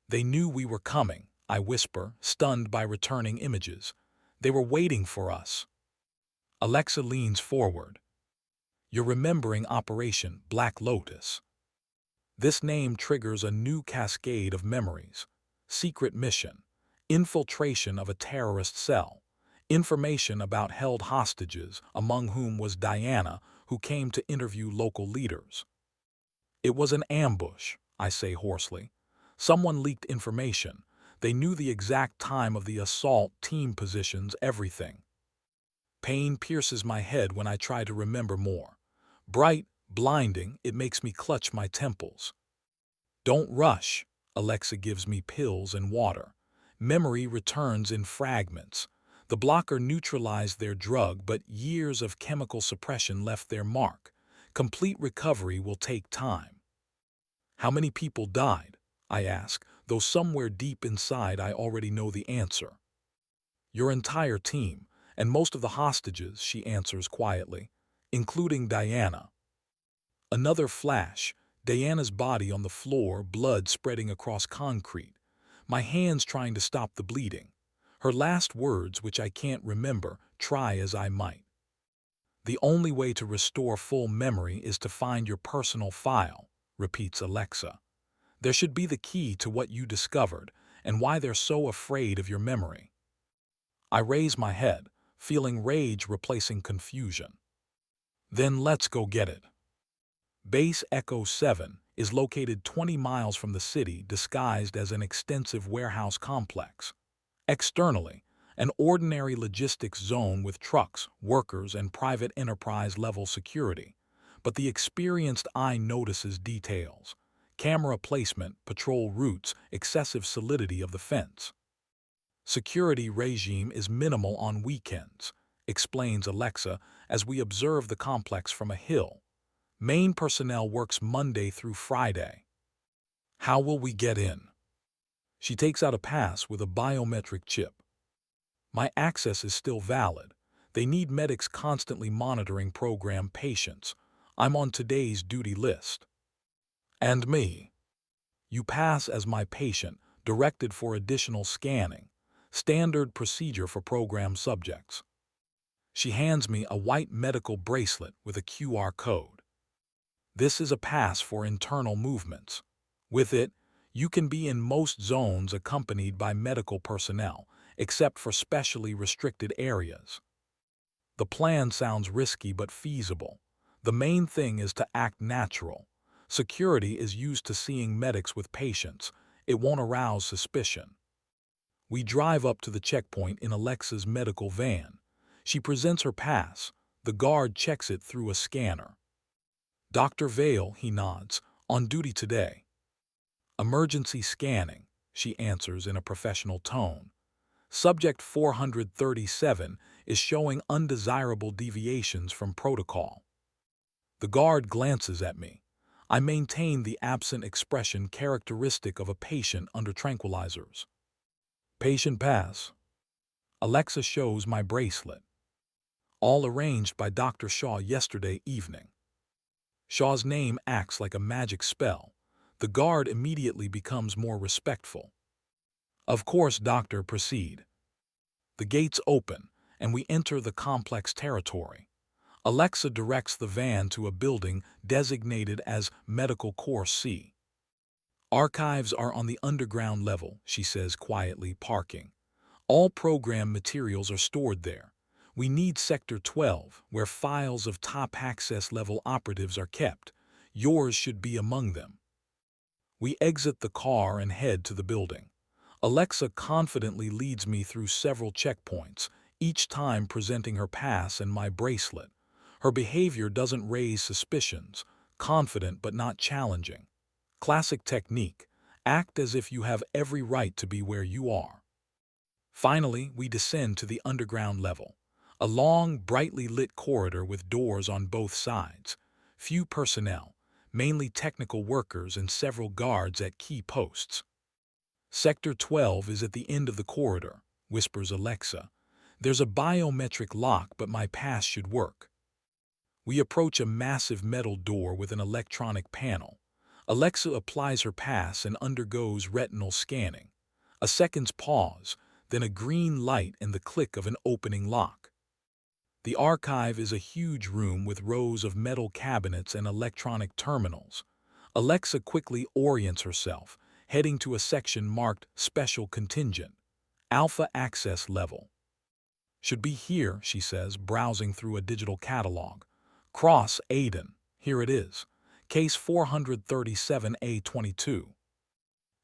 They knew we were coming, I whisper, stunned by returning images. They were waiting for us. Alexa leans forward. You're remembering Operation Black Lotus. This name triggers a new cascade of memories. Secret mission, infiltration of a terrorist cell, information about held hostages, among whom was Diana, who came to interview local leaders. It was an ambush, I say hoarsely. Someone leaked information. They knew the exact time of the assault, team positions, everything. Pain pierces my head when I try to remember more. Bright, blinding, it makes me clutch my temples. Don't rush. Alexa gives me pills and water. Memory returns in fragments. The blocker neutralized their drug, but years of chemical suppression left their mark. Complete recovery will take time. How many people died? I ask, though somewhere deep inside I already know the answer. Your entire team, and most of the hostages, she answers quietly, including Diana. Another flash, Diana's body on the floor, blood spreading across concrete. My hands trying to stop the bleeding. Her last words, which I can't remember, try as I might. The only way to restore full memory is to find your personal file, repeats Alexa. There should be the key to what you discovered and why they're so afraid of your memory. I raise my head, feeling rage replacing confusion. Then let's go get it. Base Echo 7 is located 20 miles from the city, disguised as an extensive warehouse complex. Externally, an ordinary logistics zone with trucks, workers, and private enterprise-level security. But the experienced eye notices details. Camera placement, patrol routes, excessive solidity of the fence. Security regime is minimal on weekends, explains Alexa as we observe the complex from a hill. Main personnel works Monday through Friday. How will we get in? She takes out a pass with a biometric chip. My access is still valid. They need medics constantly monitoring program patients. I'm on today's duty list. And me. You pass as my patient, directed for additional scanning. standard procedure for program subjects. She hands me a white medical bracelet with a QR code. This is a pass for internal movements. With it, you can be in most zones accompanied by medical personnel, except for specially restricted areas. The plan sounds risky but feasible. The main thing is to act natural. Security is used to seeing medics with patients. It won't arouse suspicion. We drive up to the checkpoint in Alexa's medical van. She presents her pass. The guard checks it through a scanner. "Dr. Vale," he nods, "on duty today." "Emergency scanning," she answers in a professional tone. "Subject 437 is showing undesirable deviations from protocol." The guard glances at me. I maintain the absent expression characteristic of a patient under tranquilizers. "Patient pass." Alexa shows my bracelet. "All arranged by Dr. Shaw yesterday evening." Shaw's name acts like a magic spell. The guard immediately becomes more respectful. "Of course, doctor, proceed." The gates open, and we enter the complex territory. Alexa directs the van to a building designated as Medical Core C. "Archives are on the underground level," she says quietly, parking. "All program materials are stored there. We need Sector 12, where files of top access level operatives are kept. Yours should be among them." We exit the car and head to the building. Alexa confidently leads me through several checkpoints, each time presenting her pass and my bracelet. Her behavior doesn't raise suspicions, confident but not challenging. Classic technique: act as if you have every right to be where you are. Finally, we descend to the underground level. A long, brightly lit corridor with doors on both sides. Few personnel, mainly technical workers and several guards at key posts. "Sector 12 is at the end of the corridor," whispers Alexa. "There's a biometric lock, but my pass should work." We approach a massive metal door with an electronic panel. Alexa applies her pass and undergoes retinal scanning. A second's pause, then a green light and the click of an opening lock. The archive is a huge room with rows of metal cabinets and electronic terminals. Alexa quickly orients herself, heading to a section marked Special Contingent, Alpha Access Level. "Should be here," she says, browsing through a digital catalog. "Cross Aiden. Here it is. Case 437A22.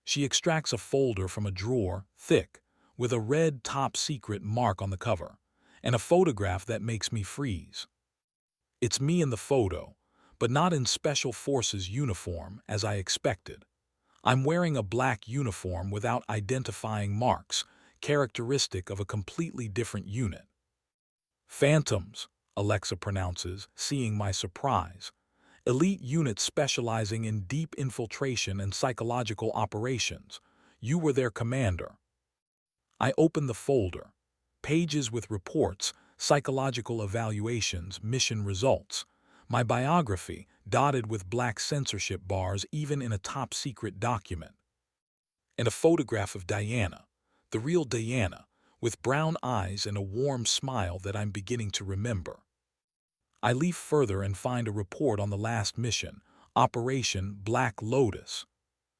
She extracts a folder from a drawer, thick, with a red top secret mark on the cover, and a photograph that makes me freeze. It's me in the photo, but not in Special Forces uniform as I expected. I'm wearing a black uniform without identifying marks, characteristic of a completely different unit. "Phantoms," Alexa pronounces, seeing my surprise. "Elite unit specializing in deep infiltration and psychological operations. You were their commander." I open the folder. Pages with reports, psychological evaluations, mission results. My biography, dotted with black censorship bars even in a top-secret document. And a photograph of Diana, the real Diana, with brown eyes and a warm smile that I'm beginning to remember. I leaf further and find a report on the last mission, Operation Black Lotus.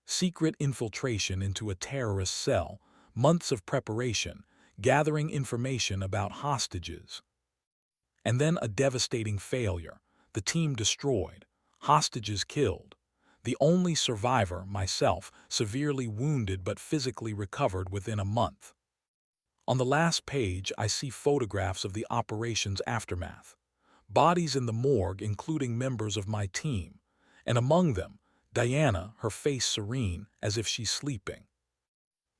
Secret infiltration into a terrorist cell, months of preparation, gathering information about hostages. And then a devastating failure, the team destroyed, hostages killed. The only survivor, myself, severely wounded but physically recovered within a month. On the last page, I see photographs of the operation's aftermath. Bodies in the morgue including members of my team, and among them, Diana, her face serene, as if she's sleeping.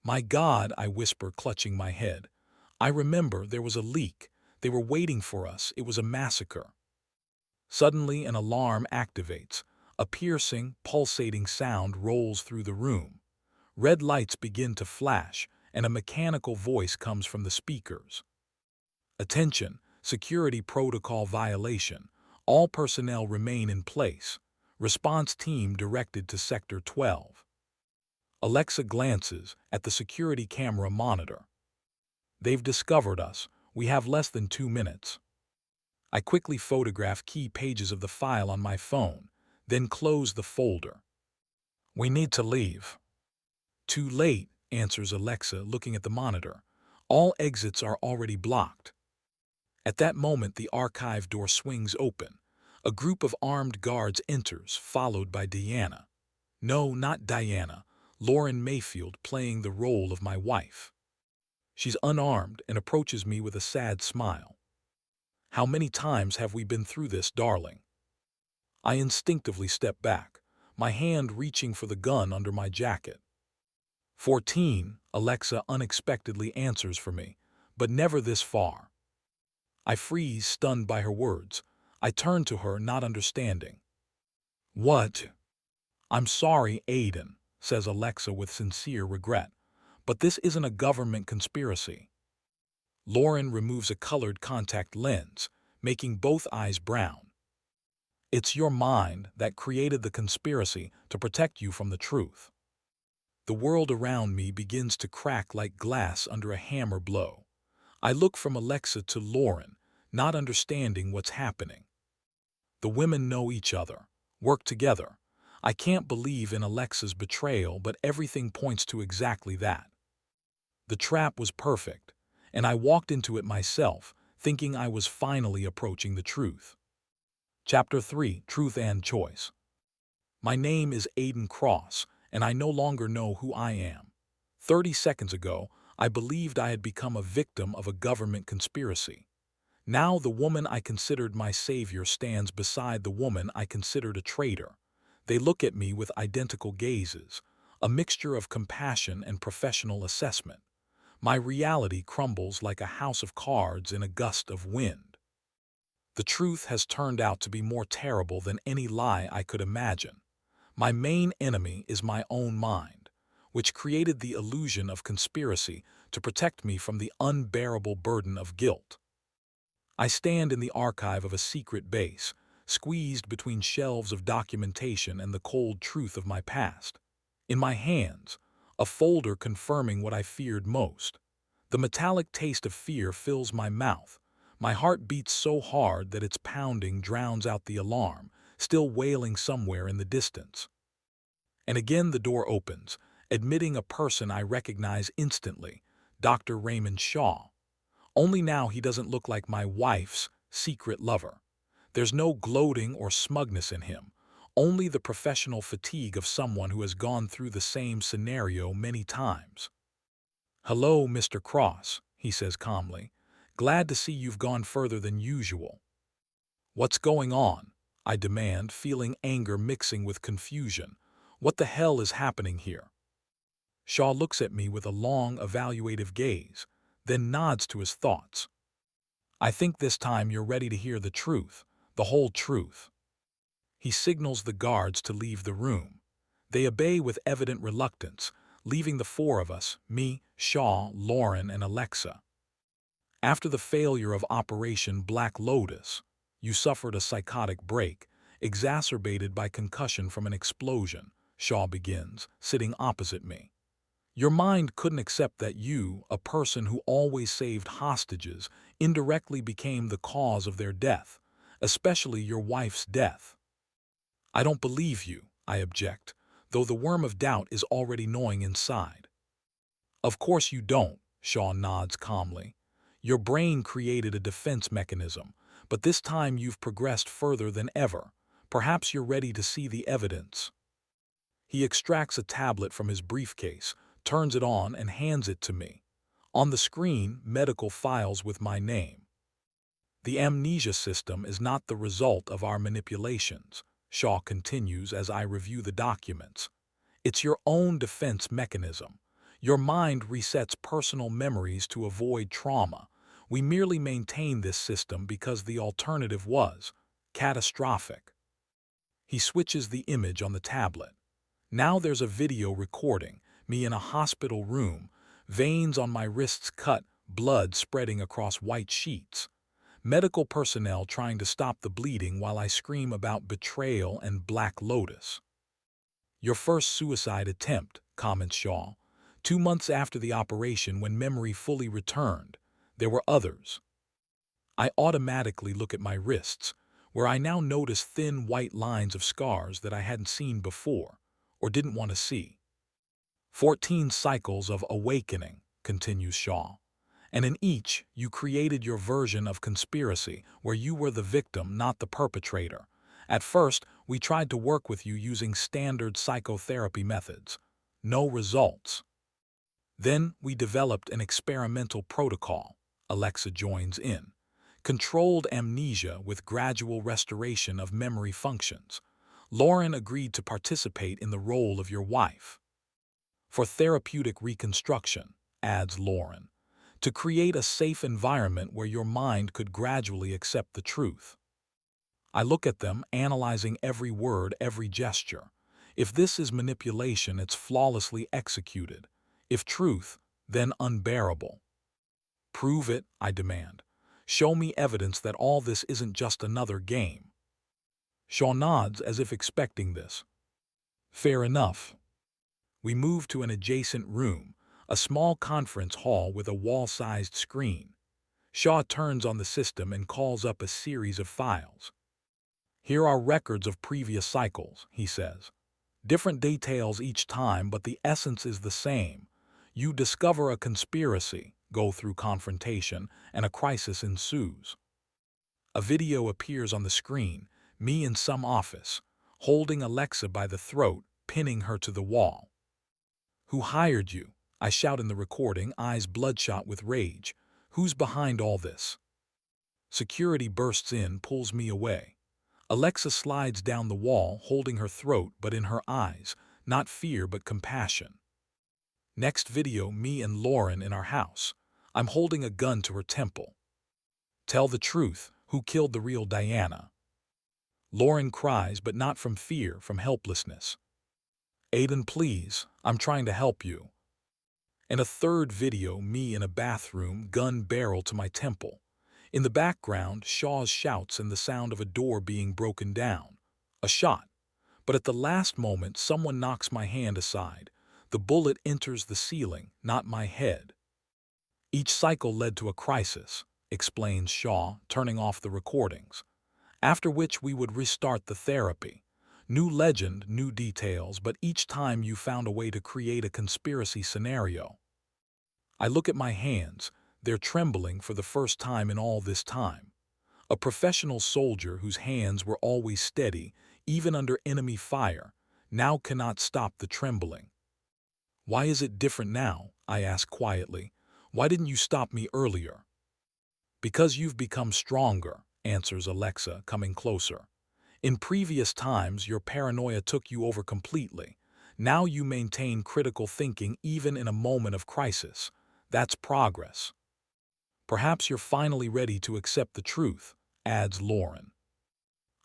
"My God," I whisper, clutching my head. "I remember there was a leak. They were waiting for us. It was a massacre." Suddenly an alarm activates. A piercing, pulsating sound rolls through the room. Red lights begin to flash, and a mechanical voice comes from the speakers. "Attention, security protocol violation. All personnel remain in place. Response team directed to Sector 12. Alexa glances at the security camera monitor. They've discovered us. We have less than 2 minutes. I quickly photograph key pages of the file on my phone, then close the folder. We need to leave. Too late, answers Alexa, looking at the monitor. All exits are already blocked. At that moment, the archive door swings open. A group of armed guards enters, followed by Diana. No, not Diana. Lauren Mayfield, playing the role of my wife. She's unarmed and approaches me with a sad smile. How many times have we been through this, darling? I instinctively step back, my hand reaching for the gun under my jacket. 14, Alexa unexpectedly answers for me, but never this far. I freeze, stunned by her words. I turn to her, not understanding. What? I'm sorry, Aiden, says Alexa with sincere regret, but this isn't a government conspiracy. Lauren removes a colored contact lens, making both eyes brown. It's your mind that created the conspiracy to protect you from the truth. The world around me begins to crack like glass under a hammer blow. I look from Alexa to Lauren, not understanding what's happening. The women know each other, work together. I can't believe in Alexa's betrayal, but everything points to exactly that. The trap was perfect, and I walked into it myself, thinking I was finally approaching the truth. Chapter 3: Truth and Choice. My name is Aiden Cross, and I no longer know who I am. 30 seconds ago, I believed I had become a victim of a government conspiracy. Now the woman I considered my savior stands beside the woman I considered a traitor. They look at me with identical gazes, a mixture of compassion and professional assessment. My reality crumbles like a house of cards in a gust of wind. The truth has turned out to be more terrible than any lie I could imagine. My main enemy is my own mind, which created the illusion of conspiracy to protect me from the unbearable burden of guilt. I stand in the archive of a secret base, squeezed between shelves of documentation and the cold truth of my past. In my hands, a folder confirming what I feared most. The metallic taste of fear fills my mouth. My heart beats so hard that its pounding drowns out the alarm, still wailing somewhere in the distance. And again the door opens, admitting a person I recognize instantly, Dr. Raymond Shaw. Only now he doesn't look like my wife's secret lover. There's no gloating or smugness in him, only the professional fatigue of someone who has gone through the same scenario many times. "Hello, Mr. Cross," he says calmly. "Glad to see you've gone further than usual." "What's going on?" I demand, feeling anger mixing with confusion. What the hell is happening here? Shaw looks at me with a long, evaluative gaze, then nods to his thoughts. "I think this time you're ready to hear the truth, the whole truth." He signals the guards to leave the room. They obey with evident reluctance, leaving the four of us, me, Shaw, Lauren, and Alexa. "After the failure of Operation Black Lotus, you suffered a psychotic break, exacerbated by concussion from an explosion," Shaw begins, sitting opposite me. "Your mind couldn't accept that you, a person who always saved hostages, indirectly became the cause of their death, especially your wife's death." "I don't believe you," I object, though the worm of doubt is already gnawing inside. "Of course you don't," Shaw nods calmly. "Your brain created a defense mechanism, but this time you've progressed further than ever. Perhaps you're ready to see the evidence." He extracts a tablet from his briefcase, turns it on, and hands it to me. On the screen, medical files with my name. "The amnesia system is not the result of our manipulations," Shaw continues as I review the documents. "It's your own defense mechanism. Your mind resets personal memories to avoid trauma. We merely maintain this system because the alternative was catastrophic." He switches the image on the tablet. Now there's a video recording, me in a hospital room, veins on my wrists cut, blood spreading across white sheets. Medical personnel trying to stop the bleeding while I scream about betrayal and Black Lotus. "Your first suicide attempt," comments Shaw. 2 months after the operation, when memory fully returned, there were others. I automatically look at my wrists, where I now notice thin white lines of scars that I hadn't seen before or didn't want to see. 14 cycles of awakening, continues Shaw. And in each, you created your version of conspiracy, where you were the victim, not the perpetrator. At first, we tried to work with you using standard psychotherapy methods. No results. Then we developed an experimental protocol. Alexa joins in. Controlled amnesia with gradual restoration of memory functions. Lauren agreed to participate in the role of your wife. For therapeutic reconstruction, adds Lauren, to create a safe environment where your mind could gradually accept the truth. I look at them, analyzing every word, every gesture. If this is manipulation, it's flawlessly executed. If truth, then unbearable. Prove it, I demand. Show me evidence that all this isn't just another game. Shaw nods as if expecting this. Fair enough. We move to an adjacent room, a small conference hall with a wall-sized screen. Shaw turns on the system and calls up a series of files. Here are records of previous cycles, he says. Different details each time, but the essence is the same. You discover a conspiracy, go through confrontation, and a crisis ensues. A video appears on the screen, me in some office, holding Alexa by the throat, pinning her to the wall. Who hired you? I shout in the recording, eyes bloodshot with rage. Who's behind all this? Security bursts in, pulls me away. Alexa slides down the wall, holding her throat, but in her eyes, not fear but compassion. Next video, me and Lauren in our house. I'm holding a gun to her temple. Tell the truth, who killed the real Diana? Lauren cries, but not from fear, from helplessness. Aiden, please, I'm trying to help you. In a third video, me in a bathroom, gun barrel to my temple. In the background, Shaw's shouts and the sound of a door being broken down. A shot. But at the last moment, someone knocks my hand aside. The bullet enters the ceiling, not my head. Each cycle led to a crisis, explains Shaw, turning off the recordings. After which we would restart the therapy. New legend, new details, but each time you found a way to create a conspiracy scenario. I look at my hands. They're trembling for the first time in all this time. A professional soldier whose hands were always steady, even under enemy fire, now cannot stop the trembling. Why is it different now? I ask quietly. Why didn't you stop me earlier? Because you've become stronger, answers Alexa, coming closer. In previous times, your paranoia took you over completely. Now you maintain critical thinking even in a moment of crisis. That's progress. Perhaps you're finally ready to accept the truth, adds Lauren.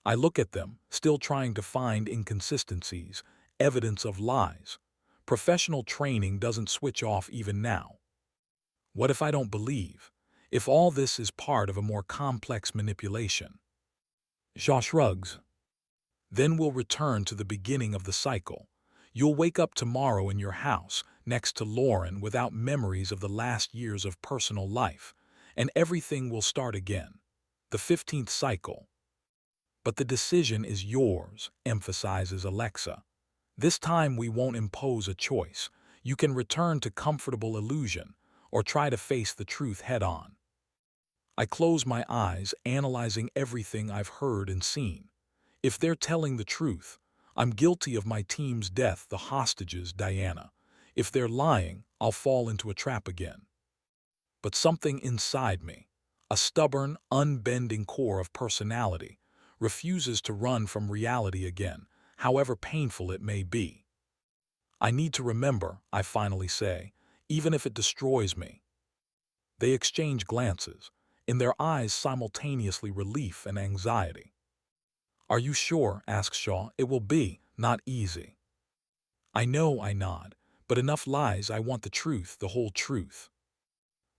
I look at them, still trying to find inconsistencies, evidence of lies. Professional training doesn't switch off even now. What if I don't believe? If all this is part of a more complex manipulation? Shaw shrugs. Then we'll return to the beginning of the cycle. You'll wake up tomorrow in your house, next to Lauren, without memories of the last years of personal life, and everything will start again. The 15th cycle. But the decision is yours, emphasizes Alexa. This time we won't impose a choice. You can return to comfortable illusion, or try to face the truth head-on. I close my eyes, analyzing everything I've heard and seen. If they're telling the truth, I'm guilty of my team's death, the hostages, Diana. If they're lying, I'll fall into a trap again. But something inside me, a stubborn, unbending core of personality, refuses to run from reality again, however painful it may be. I need to remember, I finally say, even if it destroys me. They exchange glances, in their eyes simultaneously relief and anxiety. Are you sure, asks Shaw, it will be not easy? I know, I nod, but enough lies, I want the truth, the whole truth.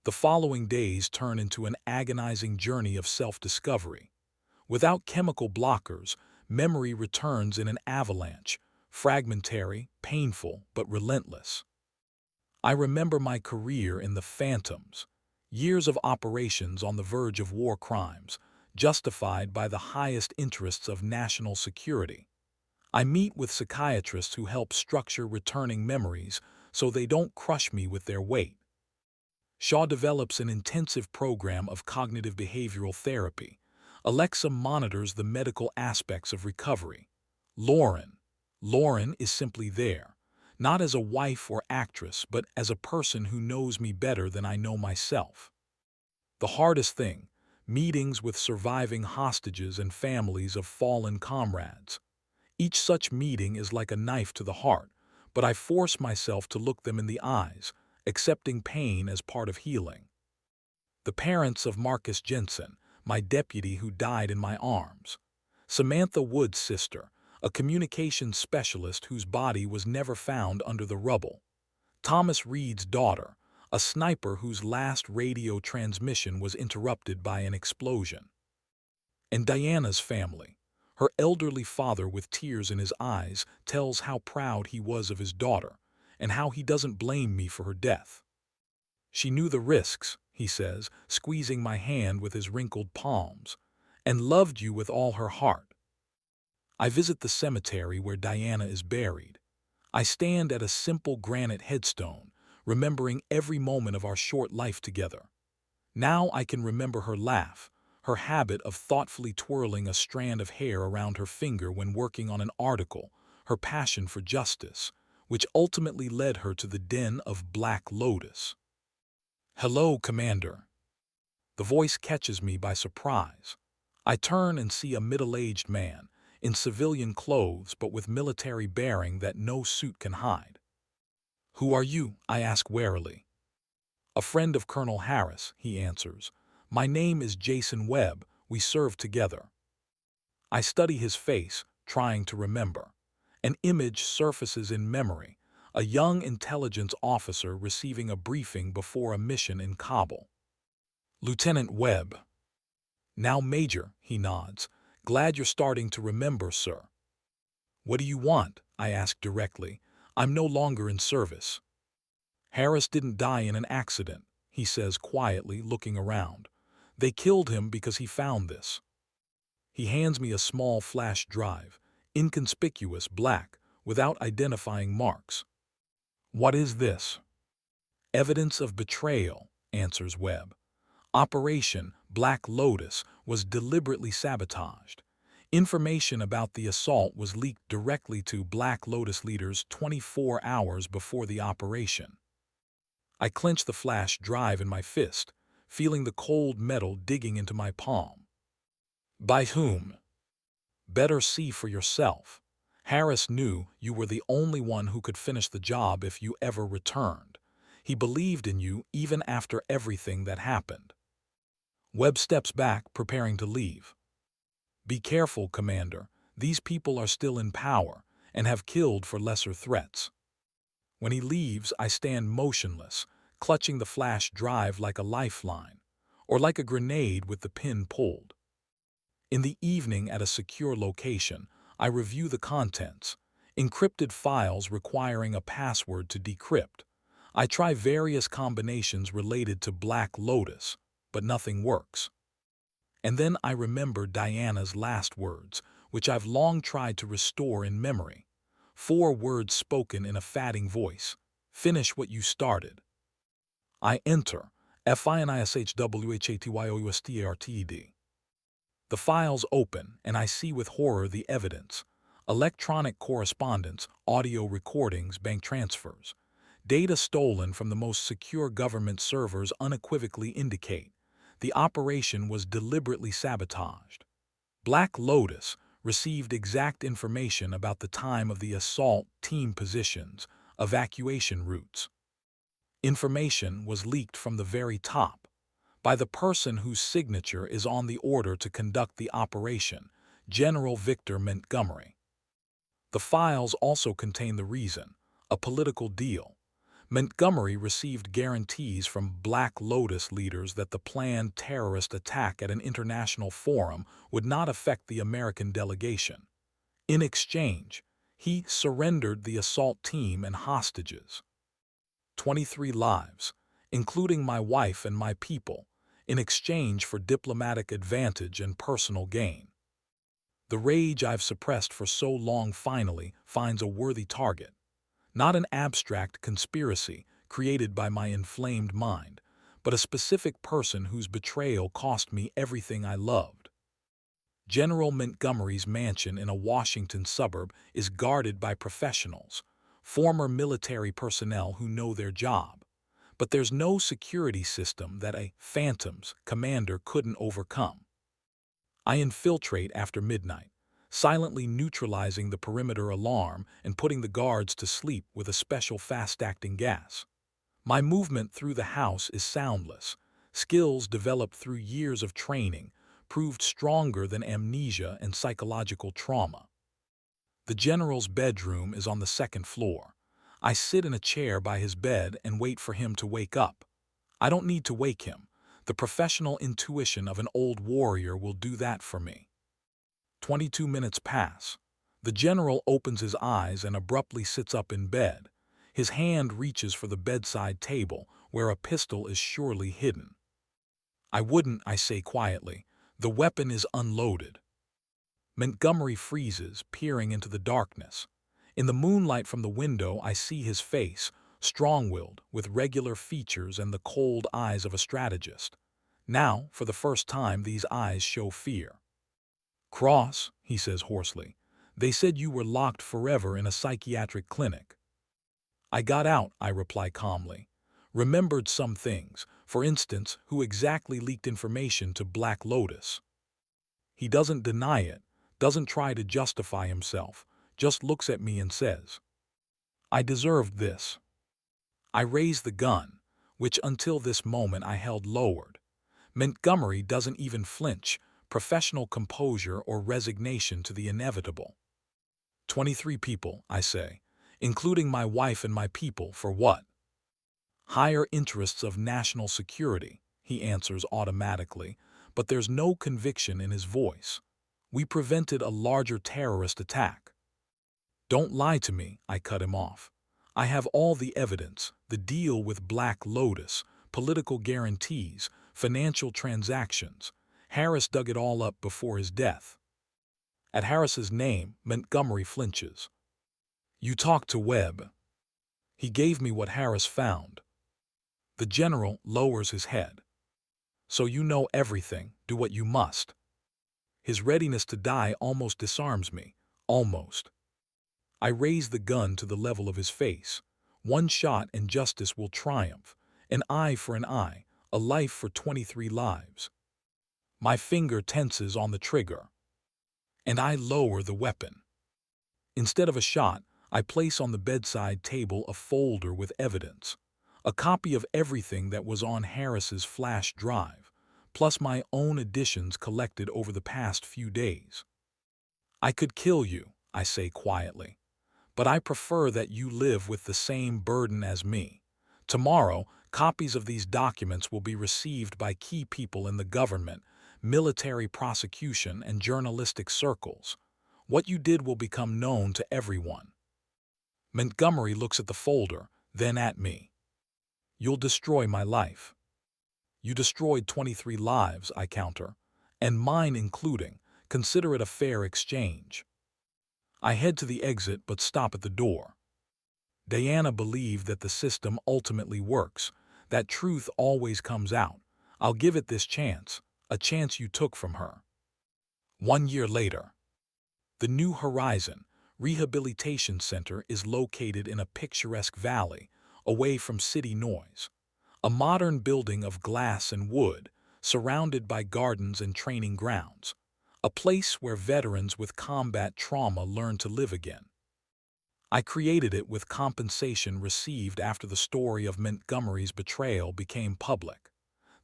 The following days turn into an agonizing journey of self-discovery. Without chemical blockers, memory returns in an avalanche, fragmentary, painful, but relentless. I remember my career in the Phantoms, years of operations on the verge of war crimes, justified by the highest interests of national security. I meet with psychiatrists who help structure returning memories so they don't crush me with their weight. Shaw develops an intensive program of cognitive behavioral therapy. Alexa monitors the medical aspects of recovery. Lauren. Lauren is simply there, not as a wife or actress, but as a person who knows me better than I know myself. The hardest thing, meetings with surviving hostages and families of fallen comrades. Each such meeting is like a knife to the heart, but I force myself to look them in the eyes, accepting pain as part of healing. The parents of Marcus Jensen, my deputy who died in my arms. Samantha Wood's sister, a communications specialist whose body was never found under the rubble. Thomas Reed's daughter, a sniper whose last radio transmission was interrupted by an explosion. And Diana's family. Her elderly father, with tears in his eyes, tells how proud he was of his daughter, and how he doesn't blame me for her death. She knew the risks, he says, squeezing my hand with his wrinkled palms, and loved you with all her heart. I visit the cemetery where Diana is buried. I stand at a simple granite headstone, remembering every moment of our short life together. Now I can remember her laugh, her habit of thoughtfully twirling a strand of hair around her finger when working on an article, her passion for justice, which ultimately led her to the den of Black Lotus. "Hello, Commander." The voice catches me by surprise. I turn and see a middle-aged man, in civilian clothes but with military bearing that no suit can hide. "Who are you?" I ask warily. "A friend of Colonel Harris," he answers. "My name is Jason Webb. We served together." I study his face, trying to remember. An image surfaces in memory, a young intelligence officer receiving a briefing before a mission in Kabul. "Lieutenant Webb." "Now, Major," he nods. "Glad you're starting to remember, sir." "What do you want?" I ask directly. "I'm no longer in service." "Harris didn't die in an accident," he says quietly, looking around. "They killed him because he found this." He hands me a small flash drive, inconspicuous black, without identifying marks. "What is this?" "Evidence of betrayal," answers Webb. "Operation Black Lotus was deliberately sabotaged. Information about the assault was leaked directly to Black Lotus leaders 24 hours before the operation." I clench the flash drive in my fist, feeling the cold metal digging into my palm. "By whom?" "Better see for yourself. Harris knew you were the only one who could finish the job if you ever returned. He believed in you even after everything that happened." Webb steps back, preparing to leave. "Be careful, Commander. These people are still in power and have killed for lesser threats." When he leaves, I stand motionless, clutching the flash drive like a lifeline, or like a grenade with the pin pulled. In the evening, at a secure location, I review the contents, encrypted files requiring a password to decrypt. I try various combinations related to Black Lotus, but nothing works. And then I remember Diana's last words, which I've long tried to restore in memory. 4 words spoken in a fatting voice: "Finish what you started." I enter, FINISHWHATYOUSTARTED. The files open, and I see with horror the evidence: electronic correspondence, audio recordings, bank transfers. Data stolen from the most secure government servers unequivocally indicate the operation was deliberately sabotaged. Black Lotus received exact information about the time of the assault, team positions, evacuation routes. Information was leaked from the very top, by the person whose signature is on the order to conduct the operation, General Victor Montgomery. The files also contain the reason: a political deal. Montgomery received guarantees from Black Lotus leaders that the planned terrorist attack at an international forum would not affect the American delegation. In exchange, he surrendered the assault team and hostages. 23 lives, including my wife and my people, in exchange for diplomatic advantage and personal gain. The rage I've suppressed for so long finally finds a worthy target. Not an abstract conspiracy created by my inflamed mind, but a specific person whose betrayal cost me everything I loved. General Montgomery's mansion in a Washington suburb is guarded by professionals, former military personnel who know their job. But there's no security system that a phantom's commander couldn't overcome. I infiltrate after midnight, silently neutralizing the perimeter alarm and putting the guards to sleep with a special fast-acting gas. My movement through the house is soundless. Skills developed through years of training proved stronger than amnesia and psychological trauma. The general's bedroom is on the second floor. I sit in a chair by his bed and wait for him to wake up. I don't need to wake him. The professional intuition of an old warrior will do that for me. 22 minutes pass. The general opens his eyes and abruptly sits up in bed. His hand reaches for the bedside table, where a pistol is surely hidden. I wouldn't, I say quietly. The weapon is unloaded. Montgomery freezes, peering into the darkness. In the moonlight from the window, I see his face, strong-willed, with regular features and the cold eyes of a strategist. Now, for the first time, these eyes show fear. "Cross," he says hoarsely, "they said you were locked forever in a psychiatric clinic." "I got out," I reply calmly. "Remembered some things, for instance, who exactly leaked information to Black Lotus." He doesn't deny it, doesn't try to justify himself, just looks at me and says, "I deserved this." I raise the gun, which until this moment I held lowered. Montgomery doesn't even flinch, professional composure or resignation to the inevitable. 23 people, I say, including my wife and my people, for what? Higher interests of national security, he answers automatically, but there's no conviction in his voice. We prevented a larger terrorist attack. Don't lie to me, I cut him off. I have all the evidence, the deal with Black Lotus, political guarantees, financial transactions. Harris dug it all up before his death. At Harris's name, Montgomery flinches. "You talked to Webb." "He gave me what Harris found." The general lowers his head. "So you know everything, do what you must." His readiness to die almost disarms me. Almost. I raise the gun to the level of his face. One shot and justice will triumph. An eye for an eye, a life for 23 lives. My finger tenses on the trigger, and I lower the weapon. Instead of a shot, I place on the bedside table a folder with evidence. A copy of everything that was on Harris's flash drive, plus my own additions collected over the past few days. "I could kill you," I say quietly, "but I prefer that you live with the same burden as me. Tomorrow, copies of these documents will be received by key people in the government, military prosecution, and journalistic circles. What you did will become known to everyone." Montgomery looks at the folder, then at me. "You'll destroy my life." "You destroyed 23 lives," I counter, "and mine including. Consider it a fair exchange." I head to the exit but stop at the door. Diana believed that the system ultimately works, that truth always comes out. I'll give it this chance, a chance you took from her. 1 year later. The New Horizon Rehabilitation Center is located in a picturesque valley, away from city noise. A modern building of glass and wood, surrounded by gardens and training grounds. A place where veterans with combat trauma learn to live again. I created it with compensation received after the story of Montgomery's betrayal became public.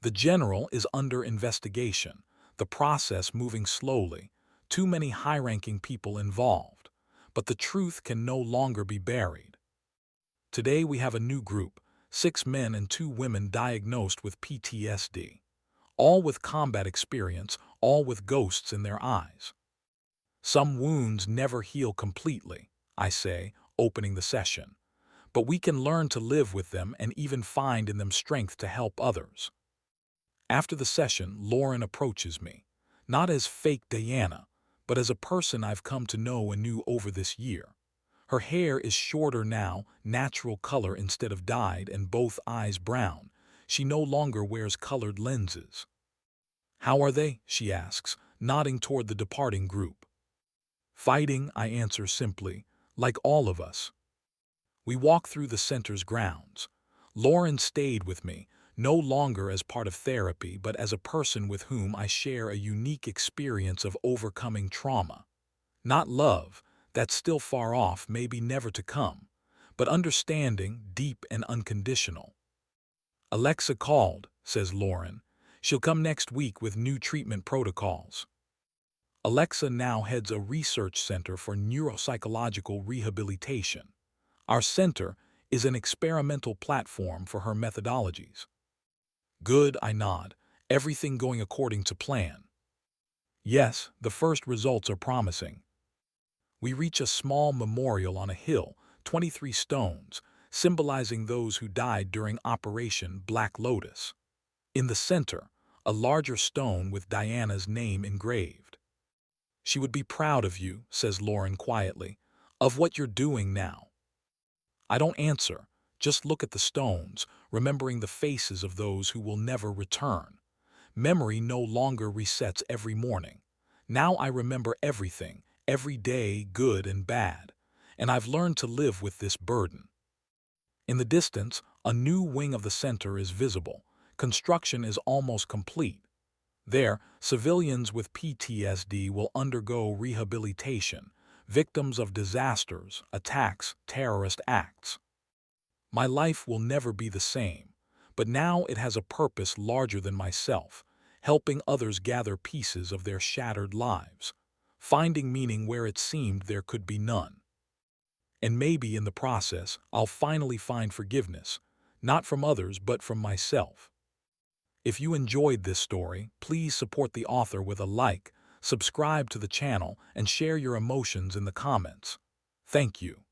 The general is under investigation, the process moving slowly, too many high-ranking people involved, but the truth can no longer be buried. Today we have a new group, 6 men and 2 women diagnosed with PTSD. All with combat experience, all with ghosts in their eyes. Some wounds never heal completely, I say, opening the session. but we can learn to live with them and even find in them strength to help others. After the session, Lauren approaches me, not as fake Diana, but as a person I've come to know and knew over this year. Her hair is shorter now, natural color instead of dyed, and both eyes brown. She no longer wears colored lenses. "How are they?" she asks, nodding toward the departing group. "Fighting," I answer simply, "like all of us." We walk through the center's grounds. Lauren stayed with me, no longer as part of therapy, but as a person with whom I share a unique experience of overcoming trauma. Not love, that's still far off, maybe never to come, but understanding, deep and unconditional. "Alexa called," says Lauren. "She'll come next week with new treatment protocols." Alexa now heads a research center for neuropsychological rehabilitation. Our center is an experimental platform for her methodologies. "Good," I nod. "Everything going according to plan?" "Yes, the first results are promising." We reach a small memorial on a hill, 23 stones, symbolizing those who died during Operation Black Lotus. In the center, a larger stone with Diana's name engraved. "She would be proud of you," says Lauren quietly, "of what you're doing now." I don't answer, just look at the stones, remembering the faces of those who will never return. Memory no longer resets every morning. Now I remember everything, every day, good and bad, and I've learned to live with this burden. In the distance, a new wing of the center is visible. Construction is almost complete. There, civilians with PTSD will undergo rehabilitation, victims of disasters, attacks, terrorist acts. My life will never be the same, but now it has a purpose larger than myself, helping others gather pieces of their shattered lives, finding meaning where it seemed there could be none. And maybe in the process, I'll finally find forgiveness, not from others but from myself. If you enjoyed this story, please support the author with a like, subscribe to the channel, and share your emotions in the comments. Thank you.